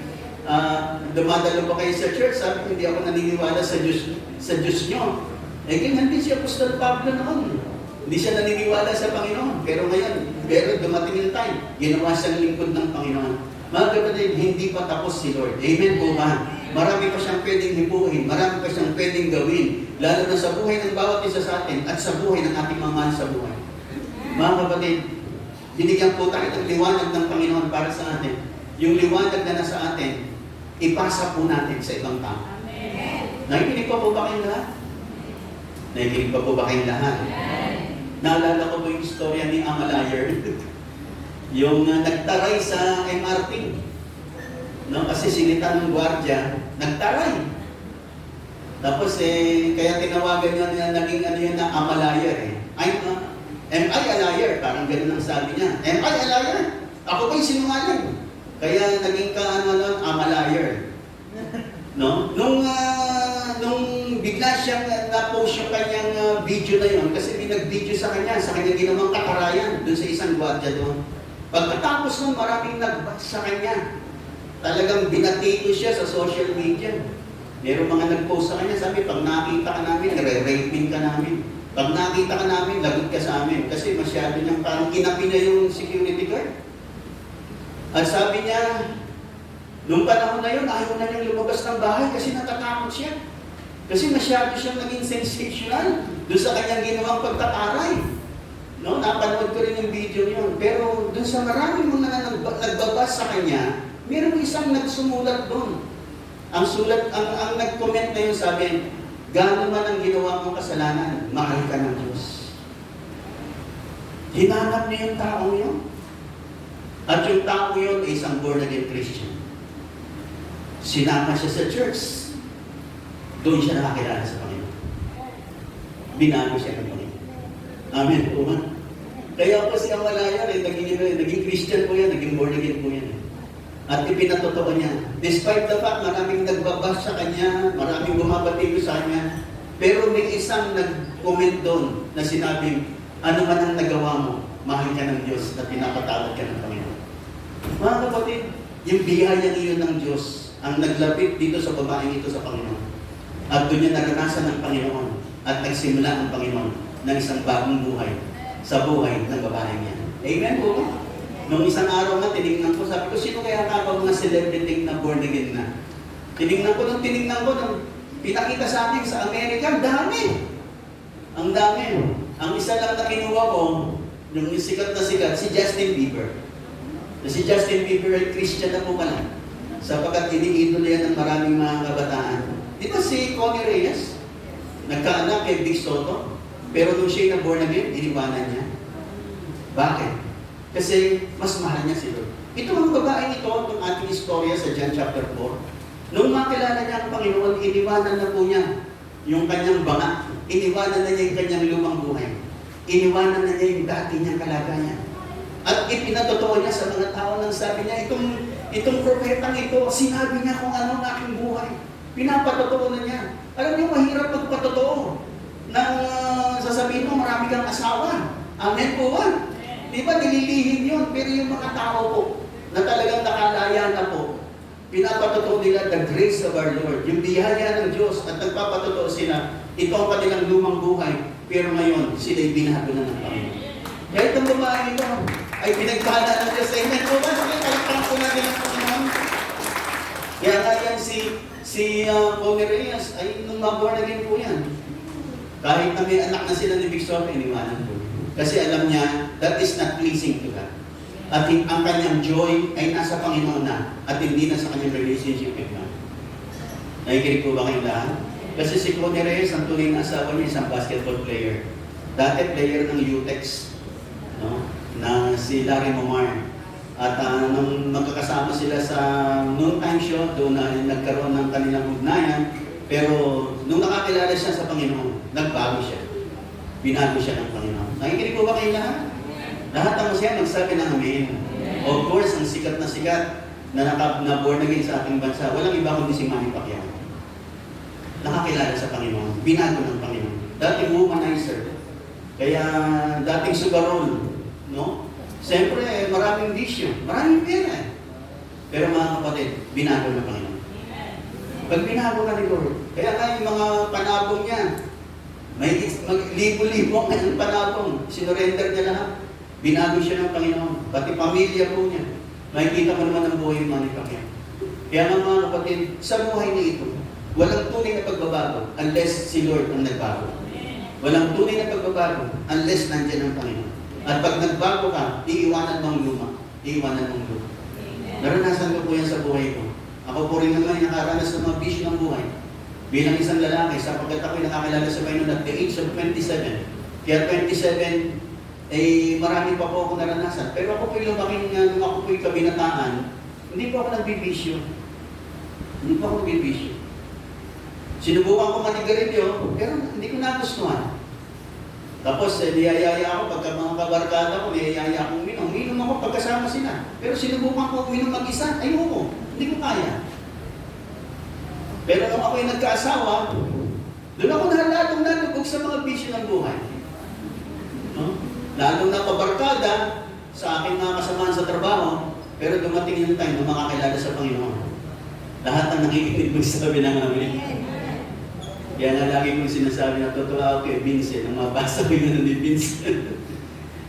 dumadalo pa kayo sa church, sabi ko, hindi ako naniniwala sa Diyos nyo. Eh, ganyan din si Apostol Pablo noon. Hindi siya naniniwala sa Panginoon. Pero ngayon, dumating yung time, ginawa siyang lingkod ng Panginoon. Mga kapatid, hindi pa tapos si Lord. Amen po ba? Marami pa siyang pwedeng hipuhin, marami pa siyang pwedeng gawin, lalo na sa buhay ng bawat isa sa atin at sa buhay ng ating mga mahal sa buhay. Mga kapatid, binigyan po tayo ng liwanag ng Panginoon para sa atin. Yung liwanag na nasa atin, ipasa po natin sa ibang tao. Nakikinig pa po ba kayong lahat? Nakikinig pa po ba kayong lahat? Naalala ko po yung istorya ni Amalayer. Yung nagtaray sa MRT. No, kasi sinita ng gwardiya, nagtaray. Tapos kaya tinawagan niya na naging ano yun na Amalayer eh. Am I a liar? Parang ganun ang sabi niya. Am I a liar? Ako ba'y sinungaling? Kaya naging Amalayer. No? Nung bigla siyang na-post yung kanyang video na yun, kasi nag-video sa kanya ginawang katarayan doon sa isang gwardiya doon. Pagkatapos nun, maraming nag-bash sa kanya. Talagang binatito siya sa social media. Meron mga nag-post sa kanya, sabi, pag nakita ka namin, nare-raping ka namin. Pag nakita ka namin, lagot ka sa amin. Kasi masyado niyang parang kinapi na yung security guard. At sabi niya, nung panahon na yun, ayaw na niyang lumabas ng bahay kasi natatakot siya. Kasi masyado siyang naging sensational doon sa kanyang ginawang pagtataray. No, napanood ko rin yung video niyon. Pero doon sa maraming mga nagbabas sa kanya, meron isang nagsumulat doon. Ang nag-comment na yun sabi, gaano man ang ginawa mong kasalanan, mahal ka ng Diyos. Hinanap niya yung taong yun. At yung taong yun ay isang born-again Christian. Sinama siya sa church. Doon siya nakakilala sa Panginoon. Binago siya ng Panginoon. Amen po ba? Kaya po si Amalayer, naging Christian po yan, naging born again po yan. At ipinatotoo niya. Despite the fact, maraming nagbabash sa kanya, maraming bumabatigo sa kanya, pero may isang nag-comment doon na sinabing, ano man ang nagawa mo, mahal ka ng Diyos na pinapatawad ka ng Panginoon. Mga kapatid, yung biyaya iyon ng Diyos ang naglapit dito sa babaeng ito sa Panginoon. At doon niya naranasan ng Panginoon at nagsimula ang Panginoon ng isang bagong buhay sa buhay ng babaeng niya. Amen po ba? Nung isang araw na tinignan ko, sabi ko, sino kaya kapag mga celebrity na born again na? Tinignan ko, nung pinakita sa atin sa Amerika, ang dami. Ang dami. Ang isa lang na kinuha ko, yung sikat na sikat, si Justin Bieber. Si Justin Bieber ay Christian na po pala. Sapagkat iniidolo yan ng maraming mga kabataan. Di ba si Connie Reyes? Nagkaanak kay Big Soto. Pero nung siya na born again, iniwanan niya. Bakit? Kasi mas mahal niya si Lord. Ito ang babaeng ito, itong ating istorya sa John chapter 4. Nung makilala niya ang Panginoon, iniwanan na po niya yung kanyang banga. Iniwanan na niya yung kanyang lumang buhay. Iniwanan na niya yung dati niyang kalagayan. At ipinatotoo niya sa mga tao nang sabi niya, itong propetang ito, sinabi niya kung ano ang aking buhay. Pinapatotoo na niya. Alam niyo, mahirap magpatotoo. Nang sasabihin mo, marami kang asawa. Amen po ba? Di ba, nililihim yun? Pero yung mga tao po, na talagang nakalaya na po, pinapatotoo nila the grace of our Lord, yung biyaya ng Diyos, at nagpapatotoo sila, ito ang kanilang lumang buhay, pero ngayon, sila'y binago na ng Panginoon. Kaya itong babae ito ay pinagpala ng Diyos. Amen po ba? Sige, kalakpan po natin ang Panginoon. Kaya nga yan si Connie Reyes, ay nung maborn again po yan. Kahit na may anak na sila ni Victoria, iniwanan po. Kasi alam niya, that is not pleasing to God. At ang kanyang joy ay nasa Panginoon na, at hindi na sa kanyang relationship with God. Nakikinig po ba kayong lahat? Kasi si Connie Reyes, ang tunay na asawa niya, isang basketball player. Dati player ng UTEX, no? Na si Larry Momar. At nung magkakasama sila sa noontime show, doon na nagkaroon ng kanilang ugnayan. Pero nung nakakilala siya sa Panginoon, nagbago siya. Binago siya ng Panginoon. Nakikinig po ba kayo lahat? Lahat ang masaya magsabi ng amen. Of course, ang sikat na born again sa ating bansa, walang iba kundi si Manny Pacquiao. Nakakilala sa Panginoon, binago ng Panginoon. Dating womanizer, kaya dating sugarol, no? Siyempre, maraming bisyo, maraming pera. Pero mga kapatid, binago ng Panginoon. Pag binago na ni Lord, kaya nga yung mga panabong niya, may libo-libo ang panabong, sinurrender niya lahat. Binago siya ng Panginoon, pati pamilya po niya. Makikita mo naman ang buhay ng Manny Pacquiao. Kaya nga mga kapatid, sa buhay na ito, walang tunay na pagbabago unless si Lord ang nagbago. Walang tunay na pagbabago unless nandiyan ang Panginoon. At pag nagbago ka, iiwanan mong luma. Iiwanan mong luma. Naranasan ko po yan sa buhay ko. Ako po rin naman nakaranas ng mga bisyo ng buhay. Bilang isang lalaki, sapagkat ako'y nakakilala sa Panginoon at the age of 27. Kaya 27, marami pa po ako naranasan. Pero ako po'y lumaking, nung ako po'y kabinataan, hindi po ako nagbibisyo. Hindi po ako nagbibisyo. Sinubukan ko manigarilyo, pero hindi ko nagustuhan. Tapos, niyayaya ako pagka mga kabarkada ko, niyayaya akong minom. Minom ako pagkasama sila. Pero sinubukan ko minom mag-isa, ayoko. Hindi ko kaya. Pero nung ako'y nagkaasawa, doon ako nahalatong nalubog sa mga bisyo ng buhay. No? Lalong na kabarkada sa aking mga kasamahan sa trabaho, pero dumating yung time na makakilala sa Panginoon. Lahat ang nakikinig magsabi ng amin. Kaya nga lagi kong sinasabi na totoo ako kay Vincent, ang mabasa ko yun ni Vincent.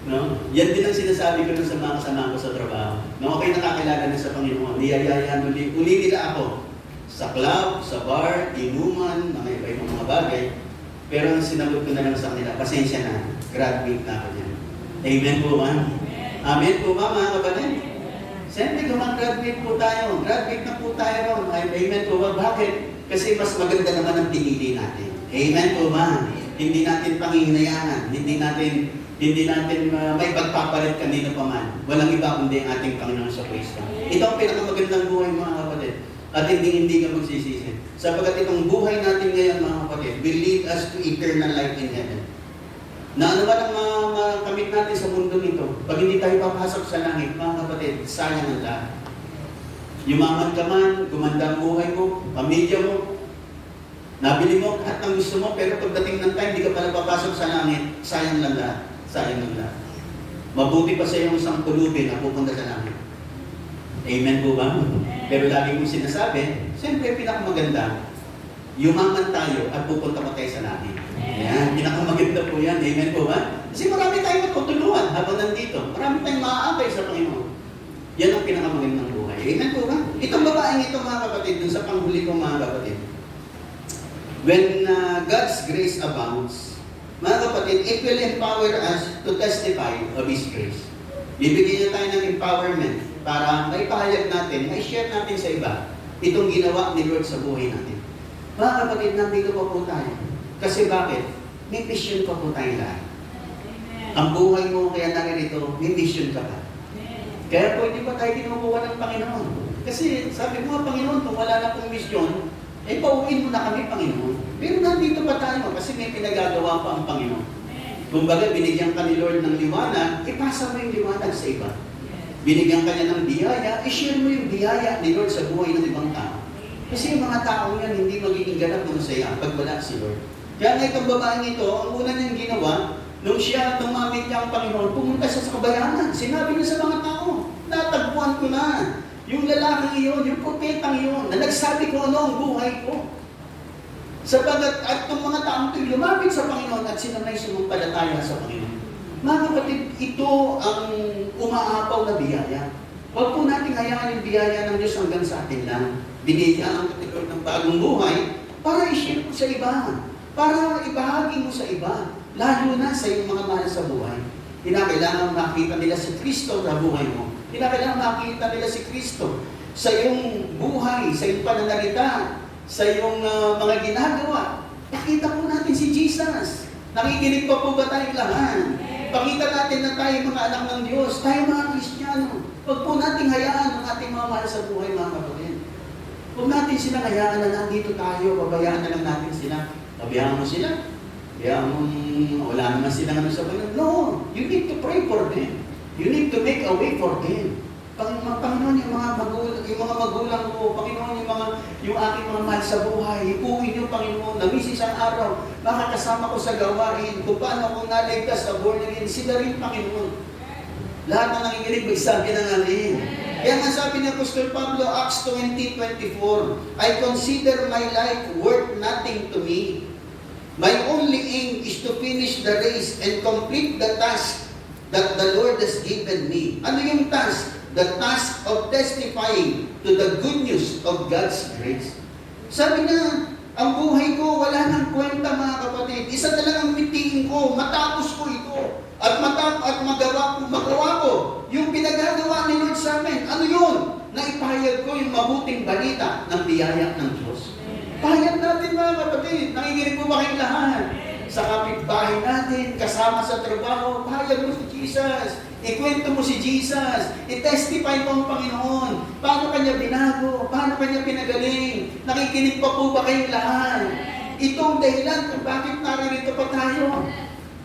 No? Yan din ang sinasabi ko sa mga kasama ko sa trabaho. Nung ako'y nakakilala na sa Panginoon, niyayayaan uli nila ako sa club, sa bar, inuman, mga iba-ibang mga bagay. Pero ang sinagot ko na lang sa kanila, pasensya na, graduate na ako dyan. Amen po ba? Amen po ba mga kapatid? Siyempre, graduate po tayo. Graduate na po tayo ron. Amen po ba? Bakit? Kasi mas maganda naman ang pinili natin. Amen po ba? Hindi natin panghinayaan. Hindi natin may pagpapalit kanino pa man. Walang iba kundi ang ating Panginoon sa Kristo. Ito ang pinakamagandang buhay mga kapatid. At hindi ka magsisisi. Sapagkat itong buhay natin ngayon mga kapatid will lead us to eternal life in heaven. Na ano man ang makamit natin sa mundo nito, pag hindi tayo papasok sa langit, mga kapatid, sayang ang lahat. Yumaman ka man, gumanda ang buhay mo, pamilya mo, nabili mo lahat ng gusto mo, pero pagdating ng time, hindi ka pala papasok sa langit, sayang lang lahat. Sayang lang lahat. Mabuti pa sa iyong isang pulubi na pupunta sa langit. Amen po ba? Pero lagi kong sinasabi, siyempre pinakamaganda, yumaman tayo at pupunta pa tayo sa langit. Ayan, pinakamaganda po yan. Amen po ba? Kasi marami tayong matutulungan habang nandito. Marami tayong maaabay sa Panginoon. Yan ang pinakamagandang buhay. Amen po ba? Itong babaeng ito mga kapatid, dun sa panghuli ko mga kapatid. When God's grace abounds, mga kapatid, it will empower us to testify of His grace. Bibigyan niya tayo ng empowerment para maipahayag natin, mai-share natin sa iba itong ginawa ni Lord sa buhay natin. Mga kapatid, nandito pa po tayo. Kasi bakit? May mission pa po tayo lahat. Ang buhay mo kaya narito, may mission ka pa. Kaya po hindi pa tayo kinukuha ng Panginoon. Kasi sabi mo nga, Panginoon, kung wala na pong mission, pauwiin mo na kami, Panginoon. Pero nandito pa tayo kasi may pinagagawa pa ang Panginoon. Kumbaga, binigyan ka ni Lord ng liwanag, ipasa mo yung liwanag sa iba. Binigyan ka niya ng biyaya, i-share mo yung biyaya ni Lord sa buhay ng ibang tao. Kasi yung mga tao yan, hindi magiging ganap ng masaya pag wala si Lord. Kaya nga itong babaeng ito, ang una niyang ginawa, Nung siya tumamit niya ang Panginoon, pumunta siya sa kabayanan. Sinabi niya sa mga tao, natagpuan ko na yung lalaking iyon, yung propetang iyon, na nagsabi ko ano ang buhay ko. Sabagat at itong mga taong ito lumapit sa Panginoon at sinamay sumampalataya sa Panginoon. Mga kapatid, ito ang umaapaw na biyaya. Huwag po natin hayaan yung biyaya ng Diyos hanggang sa atin lang. Binigyan ang kategori ng bagong buhay para i-share mo sa iba. Para ibahagi mo sa iba. Lalo na sa iyong mga mahal sa buhay. Kinakailangan makita nila si Kristo sa buhay mo. Kinakailangan makita nila si Kristo sa iyong buhay, sa iyong pananalita, sa iyong mga ginagawa. Pakita po natin si Jesus. Nakikinig pa po ba tayong lahat? Pakita natin na tayo mga anak ng Diyos, tayo mga Kristiyano. Huwag po natin hayaan ang ating mga mahal sa buhay, mga kapatid. Huwag natin silang hayaan na nandito tayo, babayaan na lang natin sila. Pabayaan mo sila. Pabayaan mo, wala naman silang ano sa Panginoon. No, you need to pray for them. You need to make a way for them. Panginoon, yung mga magulang ko, Panginoon, yung aking mga mahal sa buhay, ipuwin niyo, Panginoon, na isang araw, makakasama ko sa gawain, kung paano akong naligtas sa born again, sila rin, Panginoon. Lahat na nanginginig, magsabi ng amin. Kaya nga sabi ni Apostol Pablo, Acts 20:24, I consider my life worth nothing to me. My only aim is to finish the race and complete the task that the Lord has given me. Ano yung task? The task of testifying to the good news of God's grace. Sabi na, ang buhay ko wala nang kwenta, mga kapatid. Isa na lang ang mitingin ko, matapos ko ito. At magawa ko yung pinagagawa ni Lord sa amin. Ano yun? Naipahayag ko yung mabuting balita ng biyaya ng Diyos. Pahayag natin, mga kapatid. Nakikinig po ba kayong lahat? Sa kapitbahay natin, kasama sa trabaho, pahayag mo si Jesus. Ikwento mo si Jesus. I-testify mo ang Panginoon. Paano kanya binago? Paano kanya pinagaling? Nakikinig pa po ba kayong lahat? Itong dahilan kung bakit naririto pa tayo.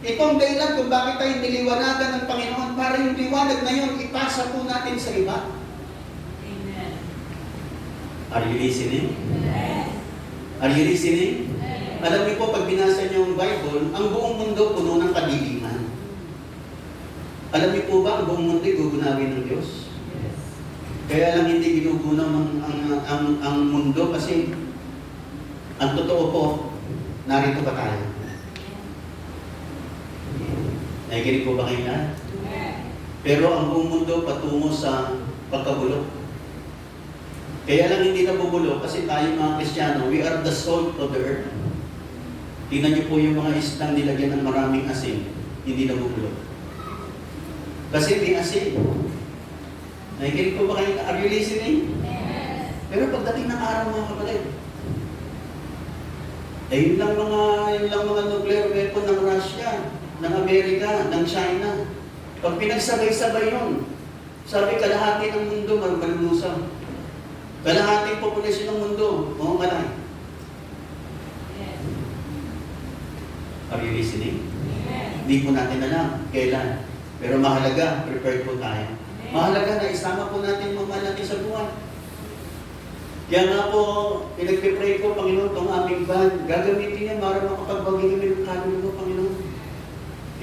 Itong dahilan kung bakit tayo niliwanagan ng Panginoon para yung liwanag na yun, ipasa po natin sa iba. Amen. Are you listening? Are you listening? Alam niyo po, pag binasa niyo ang Bible, ang buong mundo puno ng kadiliman. Alam niyo po ba, ang buong mundo ay gugunawin ng Diyos? Yes. Kaya lang hindi ginugunaw ang mundo kasi ang totoo po, narito pa tayo. Nakikinig po ba kayo na? Pero ang buong mundo patungo sa pagkabulok. Kaya lang hindi nabubulok kasi tayo mga Kristiyano, we are the salt of the earth. Tingnan niyo po yung mga isdang nilagyan ng maraming asin, hindi nabubulok. Kasi may asin. Nakikinig po ba kayo? Are you listening? Yes. Pero pagdating ng araw, mga kapatid, yun lang mga nuclear weapon ng Russia, ng Amerika, ng China. Pag pinagsabay-sabay yun, sabi kalahati ng mundo malulusaw. Kalahating populasyon ng mundo, mamamalay. Yes. Are you listening? Yes. Hindi po natin alam kailan. Pero mahalaga, prepared po tayo. Mahalaga na isama po natin mga natin sa buwan. Kaya nga po, pinagpipray ko, Panginoon, itong aming band, gagamitin niya para makapagbagay kami ng kaluluwa, Panginoon.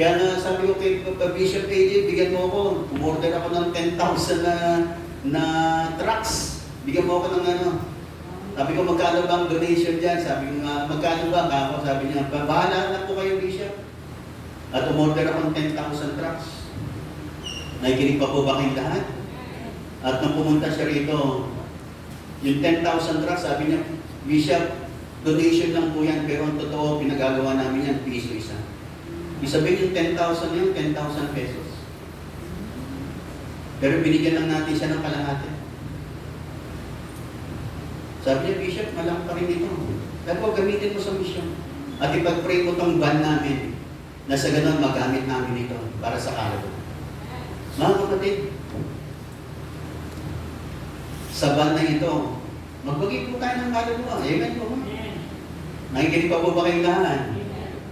Kaya nga sabi ko kay Bishop AJ, bigyan mo ako, umorder ako ng 10,000 na trucks. Bigyan mo ako ng ano. Sabi ko, magkano ba ang donation dyan? Sabi ko nga, magkano ba? Ako, sabi niya, bahala na po kayo, Bishop. At umorder ako ng 10,000 trucks. Nakikinig pa po ba kayong lahat? At nung pumunta siya rito, yung 10,000 trucks, sabi niya, Bishop, donation lang po yan, pero ang totoo, pinagagawa namin yan, piso isa. Isabihin yung 10,000 yun, 10,000 pesos. Pero binigyan lang natin siya ng kalahati. Sabi niya, Bishop, malaki pa rin ito. Sabi ko, gamitin mo sa mission. At ipag-pray mo tong van namin, na sa ganun magamit namin ito para sa kaluluwa. Mga kapatid, sa van na ito, magbagi po tayo ng kaluluwa. Amen po. Nakikinig pa po ba kayong lahat?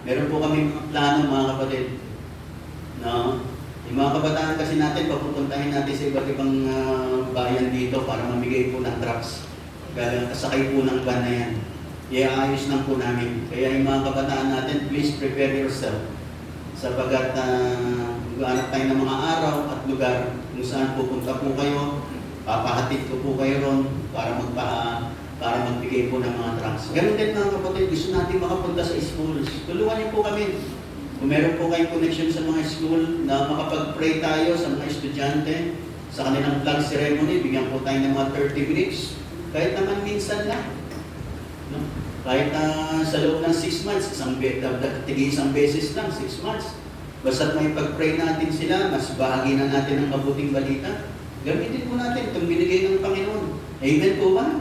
Meron po kami plano, mga kapatid. No? Yung mga kabataan kasi natin, papupuntahin natin sa iba't ibang bayan dito para mamigay po ng trucks. Kasakay po ng van na yan. Iaayos lang po namin. Kaya yung mga kabataan natin, please prepare yourself. Sapagat maghanap tayo ng mga araw at lugar kung saan pupunta po kayo, papahatid ko po kayo ron para magbigay po ng mga tracts. Ganun din mga kapatid, gusto natin makapunta sa schools. Tulungan niyo po kami. Kung meron po kayong connection sa mga school na makapag-pray tayo sa mga estudyante, sa kanilang flag ceremony, bigyan po tayo ng mga 30 minutes. Kahit naman minsan lang. No? Kahit sa loob ng 6 months, isang beses lang, 6 months. Basta't may pag-pray natin sila, mas bahagi na natin ang mabuting balita. Gamitin po natin itong binigay ng Panginoon. Amen po ba?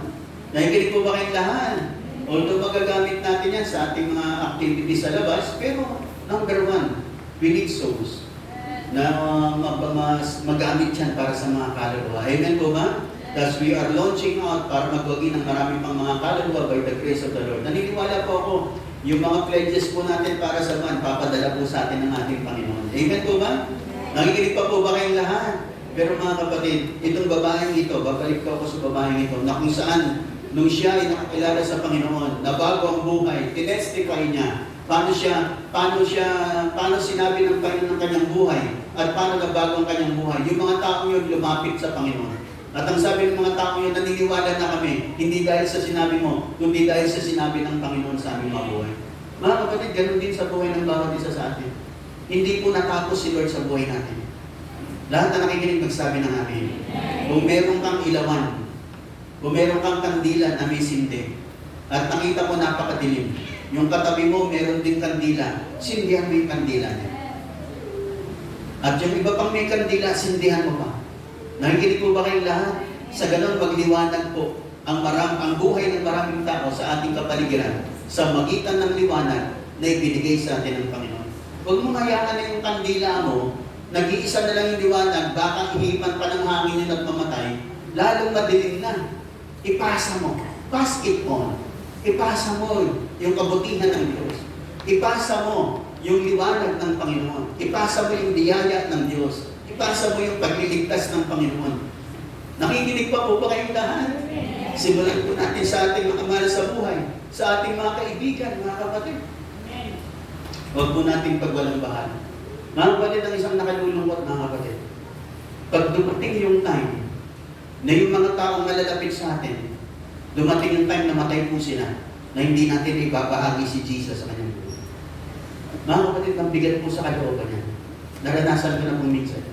Nakikinig po ba kayong lahat? Although magagamit natin yan sa ating mga activities sa labas, pero number 1, we need souls na magamit yan para sa mga kaluluwa. Amen po ba? Thus, we are launching out para magwagi ng marami pang mga kaluluwa by the grace of the Lord. Naniniwala po ako, yung mga pledges po natin para sa buwan, papadala po sa atin ng ating Panginoon. Amen po ba? Nakikinig pa po ba kayong lahat? Pero mga kapatid, itong babaeng ito, babalik ko ako sa babaeng ito, na kung saan, nung siya ay nakakilala sa Panginoon, nabago ang buhay, tinestify niya, paano sinabi ng Panginoon ng kanyang buhay, at paano nabago ang kanyang buhay. Yung mga taong yun lumapit sa Panginoon. At ang sabi ng mga tao yun, naniniwala na kami, hindi dahil sa sinabi mo, kundi dahil sa sinabi ng Panginoon sa aming mga buhay. Mga kapatid, ganun din sa buhay ng bawat isa sa atin. Hindi po natapos si Lord sa buhay natin. Lahat na nakikinig magsabi ng amin. Kung meron kang ilawan, kung meron kang kandila na may sindi, at nakita mo napakadilim, yung katabi mo meron din kandila, sindihan mo yung kandila niya. At yung iba pang may kandila, sindihan mo pa. Nakikinig po ba kayong lahat? Sa ganun, magliwanag po ang buhay ng maraming tao sa ating kapaligiran sa magitan ng liwanag na ibinigay sa atin ng Panginoon. Huwag mong hayaan na yung kandila mo, nag-iisa na lang yung liwanag, baka ihipan pa ng hangin yun at mamatay, lalong madilim na. Ipasa mo. Pass it on. Ipasa mo yung kabutihan ng Diyos. Ipasa mo yung liwanag ng Panginoon. Ipasa mo yung biyaya ng Diyos. Ipasa mo yung pagliligtas ng Panginoon. Nakikinig pa po ba kayong lahat? Simulan po natin sa ating mga mahal sa buhay, sa ating mga kaibigan, mga kapatid. Huwag po natin pagwalang bahala. Mga kapatid, ang isang nakalulungkot, mga kapatid. Pag dumating yung time na yung mga taong malalapit sa atin, dumating yung time na matay po sila, na hindi natin ibabahagi si Jesus sa kanyang buhay. Mga kapatid, ang bigat po sa kalooban niya. Naranasan ko na po minsan.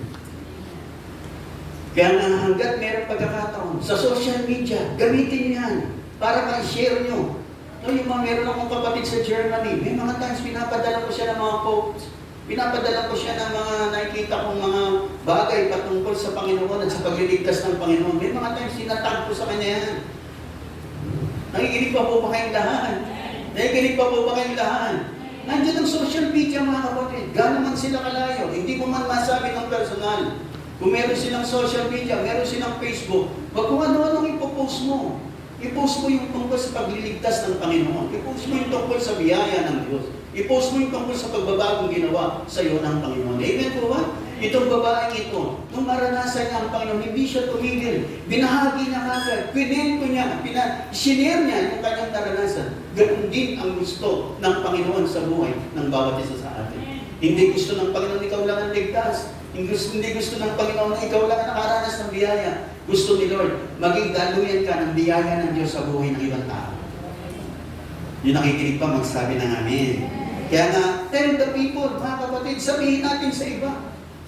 Kaya nga hanggat meron pagkakataon, sa social media, gamitin yan para ma-share nyo. No, yung mga meron akong kapatid sa Germany, may mga times pinapadala ko siya ng mga quotes, pinapadala ko siya ng mga nakikita kong mga bagay patungkol sa Panginoon at sa pagliligtas ng Panginoon. May mga times sinatag ko sa kanya yan. Nakikinig pa po ba kayong lahat? Nakikinig pa po ba kayong lahat? Nandiyan ang social media, mga kapatid. Gano'n man sila kalayo. Hindi mo man masabi ng personal. Kung meron silang social media, meron silang Facebook, wag kung ano-ano ipopost mo. I-post mo yung tungkol sa pagliligtas ng Panginoon. I-post mo yung tungkol sa biyaya ng Diyos. I-post mo yung tungkol sa pagbabagong ginawa sa iyo ng Panginoon. Amen po ba? Itong babaeng ito, nung maranasan niya ang Panginoon, hindi siya tumigil. Binahagi niya kagad. Pinento niya, sinare niya yung kanyang naranasan. Ganun din ang gusto ng Panginoon sa buhay ng bawat isa sa atin. Hindi gusto ng Panginoon ikaw lang ang ligtas. Hindi gusto ng Panginoon na ikaw lang ang nakaranas ng biyaya. Gusto ni Lord, maging daluyan ka ng biyaya ng Diyos sa buhay ng ibang tao. Yung nakikinig pa, magsabi ng amin. Kaya nga, tell the people, mga kapatid, sabihin natin sa iba.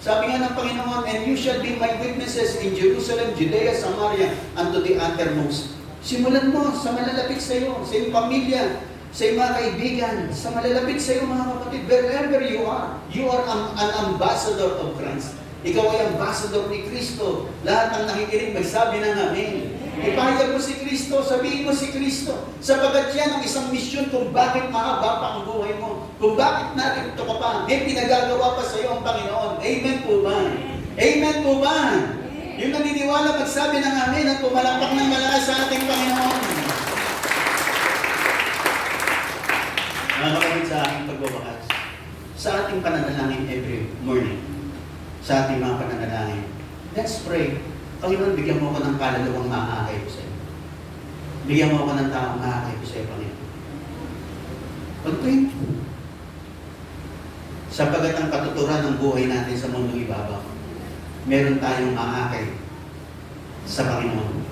Sabi nga ng Panginoon, and you shall be my witnesses in Jerusalem, Judea, Samaria, and to the uttermost. Simulan mo sa malalapit sa iyo, sa iyong pamilya, sa iyong mga kaibigan, sa malalapit sa iyo, mga kapatid, wherever you are an ambassador of Christ. Ikaw ay ambassador ni Kristo. Lahat ng nakikinig, magsabi ng amen. Ipahayag mo si Kristo, sabihin mo si Kristo, sapagkat yan ang isang misyon kung bakit mahaba pa ang buhay mo, kung bakit narito ka pa, may pinagagawa pa sa iyo ang Panginoon. Amen po ba? Amen po ba? Yung naniniwala, magsabi ng amen at pumalakpak ng malakas sa ating Panginoon. Mga kapatid, sa aking pagbabakas, sa ating pananalangin every morning, sa ating mga pananalangin, let's pray. Panginoon, bigyan mo ako ng kaluluwang maakay ko sa iyo. Bigyan mo ako ng taong maakay ko sa iyo, Panginoon. Pag-pray. Sapagat ang katuturan ng buhay natin sa mundong ibabaw, meron tayong maakay sa Panginoon.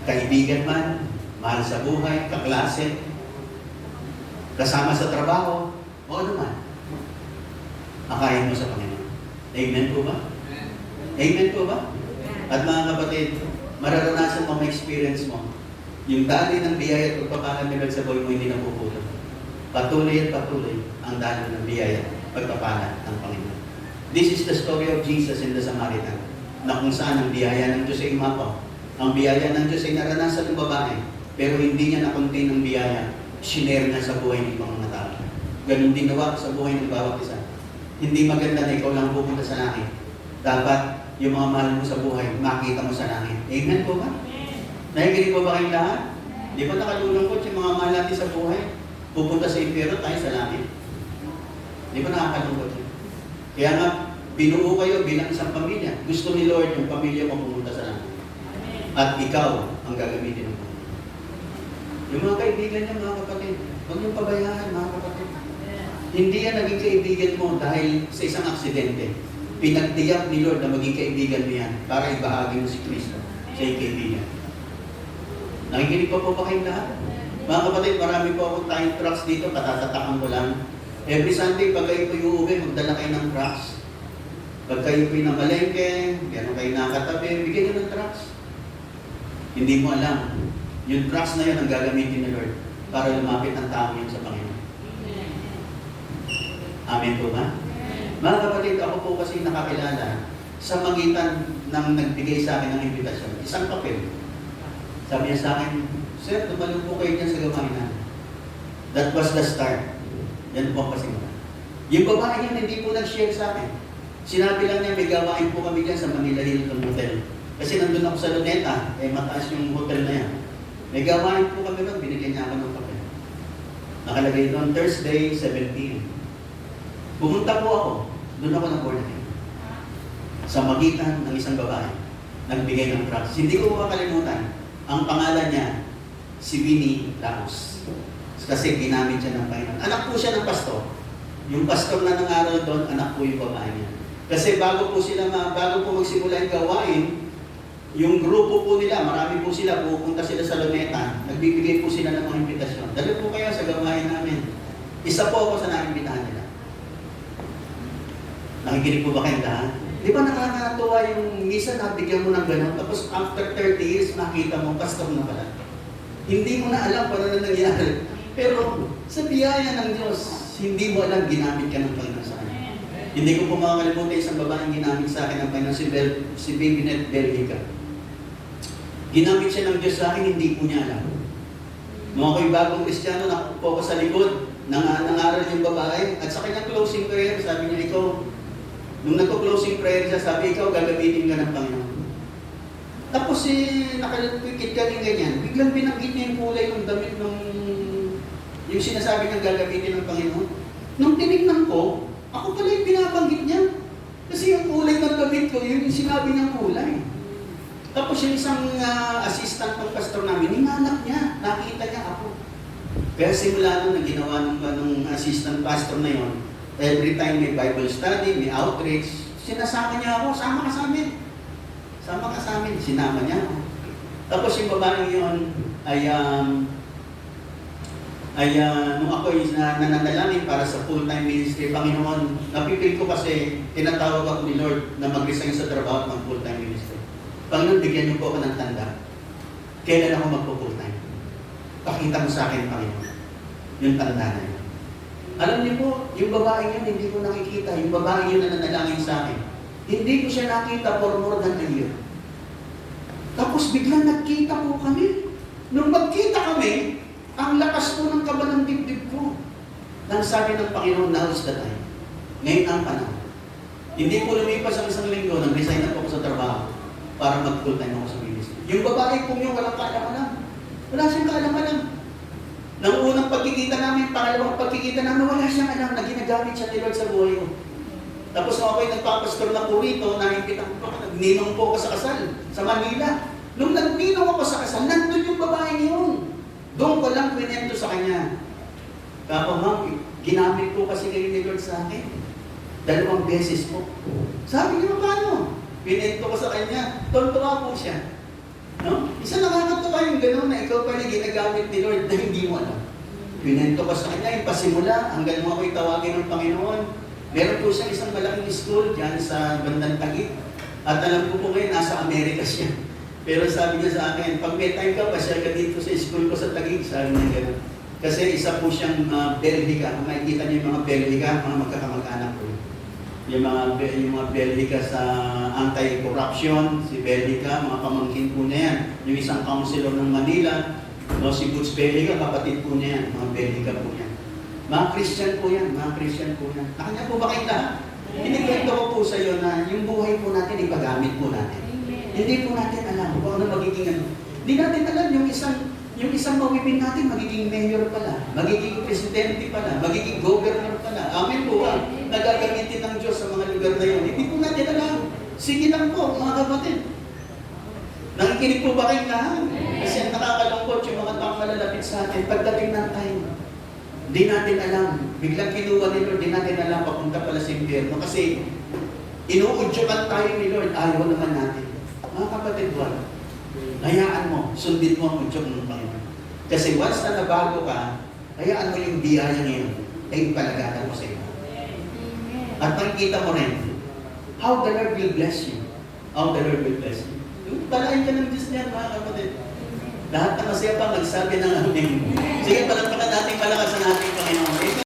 Kaibigan man, mahal sa buhay, kaklase, kasama sa trabaho, o ano man, akayin mo sa Panginoon. Amen po ba? Amen po ba? At mga kapatid, mararanasan mo, ma-experience mo, yung dali ng biyaya at pagpapala ni Lord sa buhay mo hindi napupulot. Patuloy at patuloy ang dali ng biyaya at pagpapala ng Panginoon. This is the story of Jesus in the Samaritan, na kung saan ang biyaya ng Diyos ay umapaw. Ang biyaya ng Diyos ay naranasan ng babae, pero hindi niya na-contain ang biyaya, shinare niya sa buhay ng mga tao. Ganun din nawa sa buhay ng bawat isa. Hindi maganda na ikaw lang pupunta sa langit. Dapat yung mga mahal mo sa buhay, makita mo sa langit. Amen po ba? Nakikinig po ba kayong lahat? Di ba nakalulungkot yung mga mahal natin sa buhay? Pupunta sa impyerno, tayo sa langit. Di ba nakakalungkot yun? Kaya nga, binuo kayo bilang isang pamilya. Gusto ni Lord yung pamilya mo pumunta sa langit. At ikaw ang gagamitin ng Panginoon. Yung mga kaibigan niya, mga kapatid, huwag niyong pabayaan, mga kapatid. Hindi yan naging kaibigan mo dahil sa isang aksidente. Pinagtiyak ni Lord na maging kaibigan mo yan para ibahagi mo si Kristo sa iyong kaibigan. Nakikinig pa po ba kayong lahat? Mga kapatid, marami po akong time trucks dito, patatatakan ko lang. Every Sunday, pag kayo po uuwi, magdala kayo ng trucks. Pag kayo po namalengke, meron kayo nakatabi, bigyan nyo ng trucks. Hindi mo alam. Yung trucks na yun ang gagamitin ni Lord para lumapit ang tao yun sa Panginoon. Amen po ba? Mga kapatid, ako po kasi nakakilala sa magitan ng nagbigay sa akin ng imbitasyon. Isang papel. Sabi niya sa akin, Sir, tumalong po kayo dyan sa gawain namin. That was the start. Yan po ang pasimula. Yung babae niya, hindi po nag-share sa akin. Sinabi lang niya, may gawain po kami dyan sa Manila Hilton Hotel. Kasi nandun ako sa Luneta, mataas yung hotel na yan. May gawain po kami doon, binigyan niya ako ng papel. Nakalagay doon, Thursday, 7 p.m. Pumunta po ako, doon ako na-board again. Sa magitan ng isang babae, nagbigay ng trust. Hindi ko makalimutan, ang pangalan niya, si Winnie Laos. Kasi ginamit siya ng Panginoon. Anak po siya ng pastor. Yung pastor na nangaral doon, anak po yung babae niya. Kasi bago po magsimula yung gawain, yung grupo po nila, marami po sila, pupunta sila sa Luneta, nagbibigay po sila ng mga imbitasyon. Dali po kayo sa gawain namin. Isa po ako sa naimbitahan nila. Nakikinig po ba kayo lahat? Di ba nakakatuwa yung misa nabigyan mo ng gano'n, tapos after 30 years, makita mo, pastor na pala. Hindi mo na alam kung ano nangyari. Pero sa biyaya ng Diyos, hindi mo alam, ginamit ka ng Panginoon sa kanya. Hindi ko po makakalimutan isang babaeng ginamit sa akin ng Panginoon, si Baby Net Belgica. Ginamit siya ng Diyos sa akin, hindi po niya alam. Nung ako'y bagong Kristiyano, nakupo ko sa likod, nangaral yung babae, at sa kanyang closing prayer, sabi niya, ikaw, nung nagko-closing prayer siya, sabi, ikaw, gagamitin ka ng Panginoon. Tapos nakalipikit ka rin ganyan, biglang binanggit niya yung kulay ng damit ng yung sinasabi niyang gagamitin ng Panginoon. Nung tinignan ko, ako pala yung binabanggit niya. Kasi yung kulay ng damit ko, yung sinabi niyang kulay. Tapos yung isang assistant ng pastor namin, hinanap niya, nakita niya ako. Kaya simula nung ginawa ng assistant pastor na yon, every time may Bible study, may outreach, sinasama niya ako, sama ka sa amin. Sama ka sa amin, sinama niya ako. Tapos yung babae yun nung ako nananalangin para sa full-time ministry, Panginoon, napipil ko kasi tinatawag ako ni Lord na mag-resign sa trabaho at mag-full-time ministry. Panginoon, bigyan niyo po ako ng tanda. Kailan ako magpo-full-time? Pakita mo sa akin, Panginoon, yung tanda na yun. Alam niyo po, yung babae yun, hindi ko nakikita. Yung babae yun na nanalangin sa akin. Hindi ko siya nakita for more than a year. Tapos biglang nagkita po kami. Nung magkita kami, ang lakas po ng kaba ng dibdib ko. Nang sabi ng Panginoon, now's the time. Ngayon ang panahon. Hindi po lumipas ang isang linggo, nag-resign na po ako sa trabaho para mag-full-time ako sa ministry. Yung babae po yung walang kaalaman. Wala siyang kaalaman. Nang unang pagkikita namin, pangalawang pagkikita namin, wala siyang alam na ginagamit siya ni Lord sa buhay ko. Tapos ako'y nagpapastor na po rito, naimbitang po ako, nagninong po ako sa kasal sa Manila. Nung nagninong ako sa kasal, nandun yung babae niyon. Doon ko lang kwento sa kanya. Kapag ma'am, Ginamit po kasi kayo ni Lord sa akin. 2 beses po. Sabi niya, paano? Pinento ko sa kanya. Tontuwa po siya. No? Isa nakakatuwa yung gano'n na ikaw pala ginagamit ni Lord na hindi mo alam. Pinento ko sa kanya, yung pasimula, hanggang mo ako'y tawagin ng Panginoon. Meron po siya isang malaking school dyan sa bandang Taguig. At alam ko po ngayon, nasa Amerika siya. Pero sabi niya sa akin, pag may time ka, pasyal ka dito sa school ko sa Taguig. Sabi niya gano'n. Kasi isa po siyang Belgica. Kung makikita niyo yung mga Belgica, mga magkakamag-anak ko. Yung mga Belgica sa anti-corruption, si Belgica, mga pamangkin po niya yan. Yung isang councilor ng Manila, no, si Butch Belgica, kapatid po niya yan, mga Belgica po yan. Mga Christian po yan, mga Christian po yan. Nakanya po ba kayo lahat? Inikwento ko po sa iyo na yung buhay po natin, ipagamit po natin. Hindi po natin alam kung ano magiging ano. Hindi natin alam yung isang mawibin natin, magiging mayor pala, magiging presidente pala, magiging governor pala. Amen po ba? Nagagamitin ng Diyos sa mga lugar na yun. Hindi po natin alam. Sige lang po, mga kapatid. Nakikinig po ba kayong lahat? Kasi ang nakakalungkot yung mga taong malalapit sa atin, pagdating ng time, di natin alam. Biglang kinuha ni Lord, di natin alam papunta pala sa impyerno. Kasi inuudyokan tayo ni Lord, ayaw naman natin. Mga kapatid, wala. Hayaan mo, sundin mo ang udyok ng Panginoon. Kasi once na nabago ka, hayaan mo yung biyaya ngayon, ay ipalagatan mo sa iyo. At makikita mo rin, how the Lord will bless you. How the Lord will bless you. Palain ka ng Diyos niyan, mga kapatid. Lahat na masaya pa, magsabi ng amen. Sige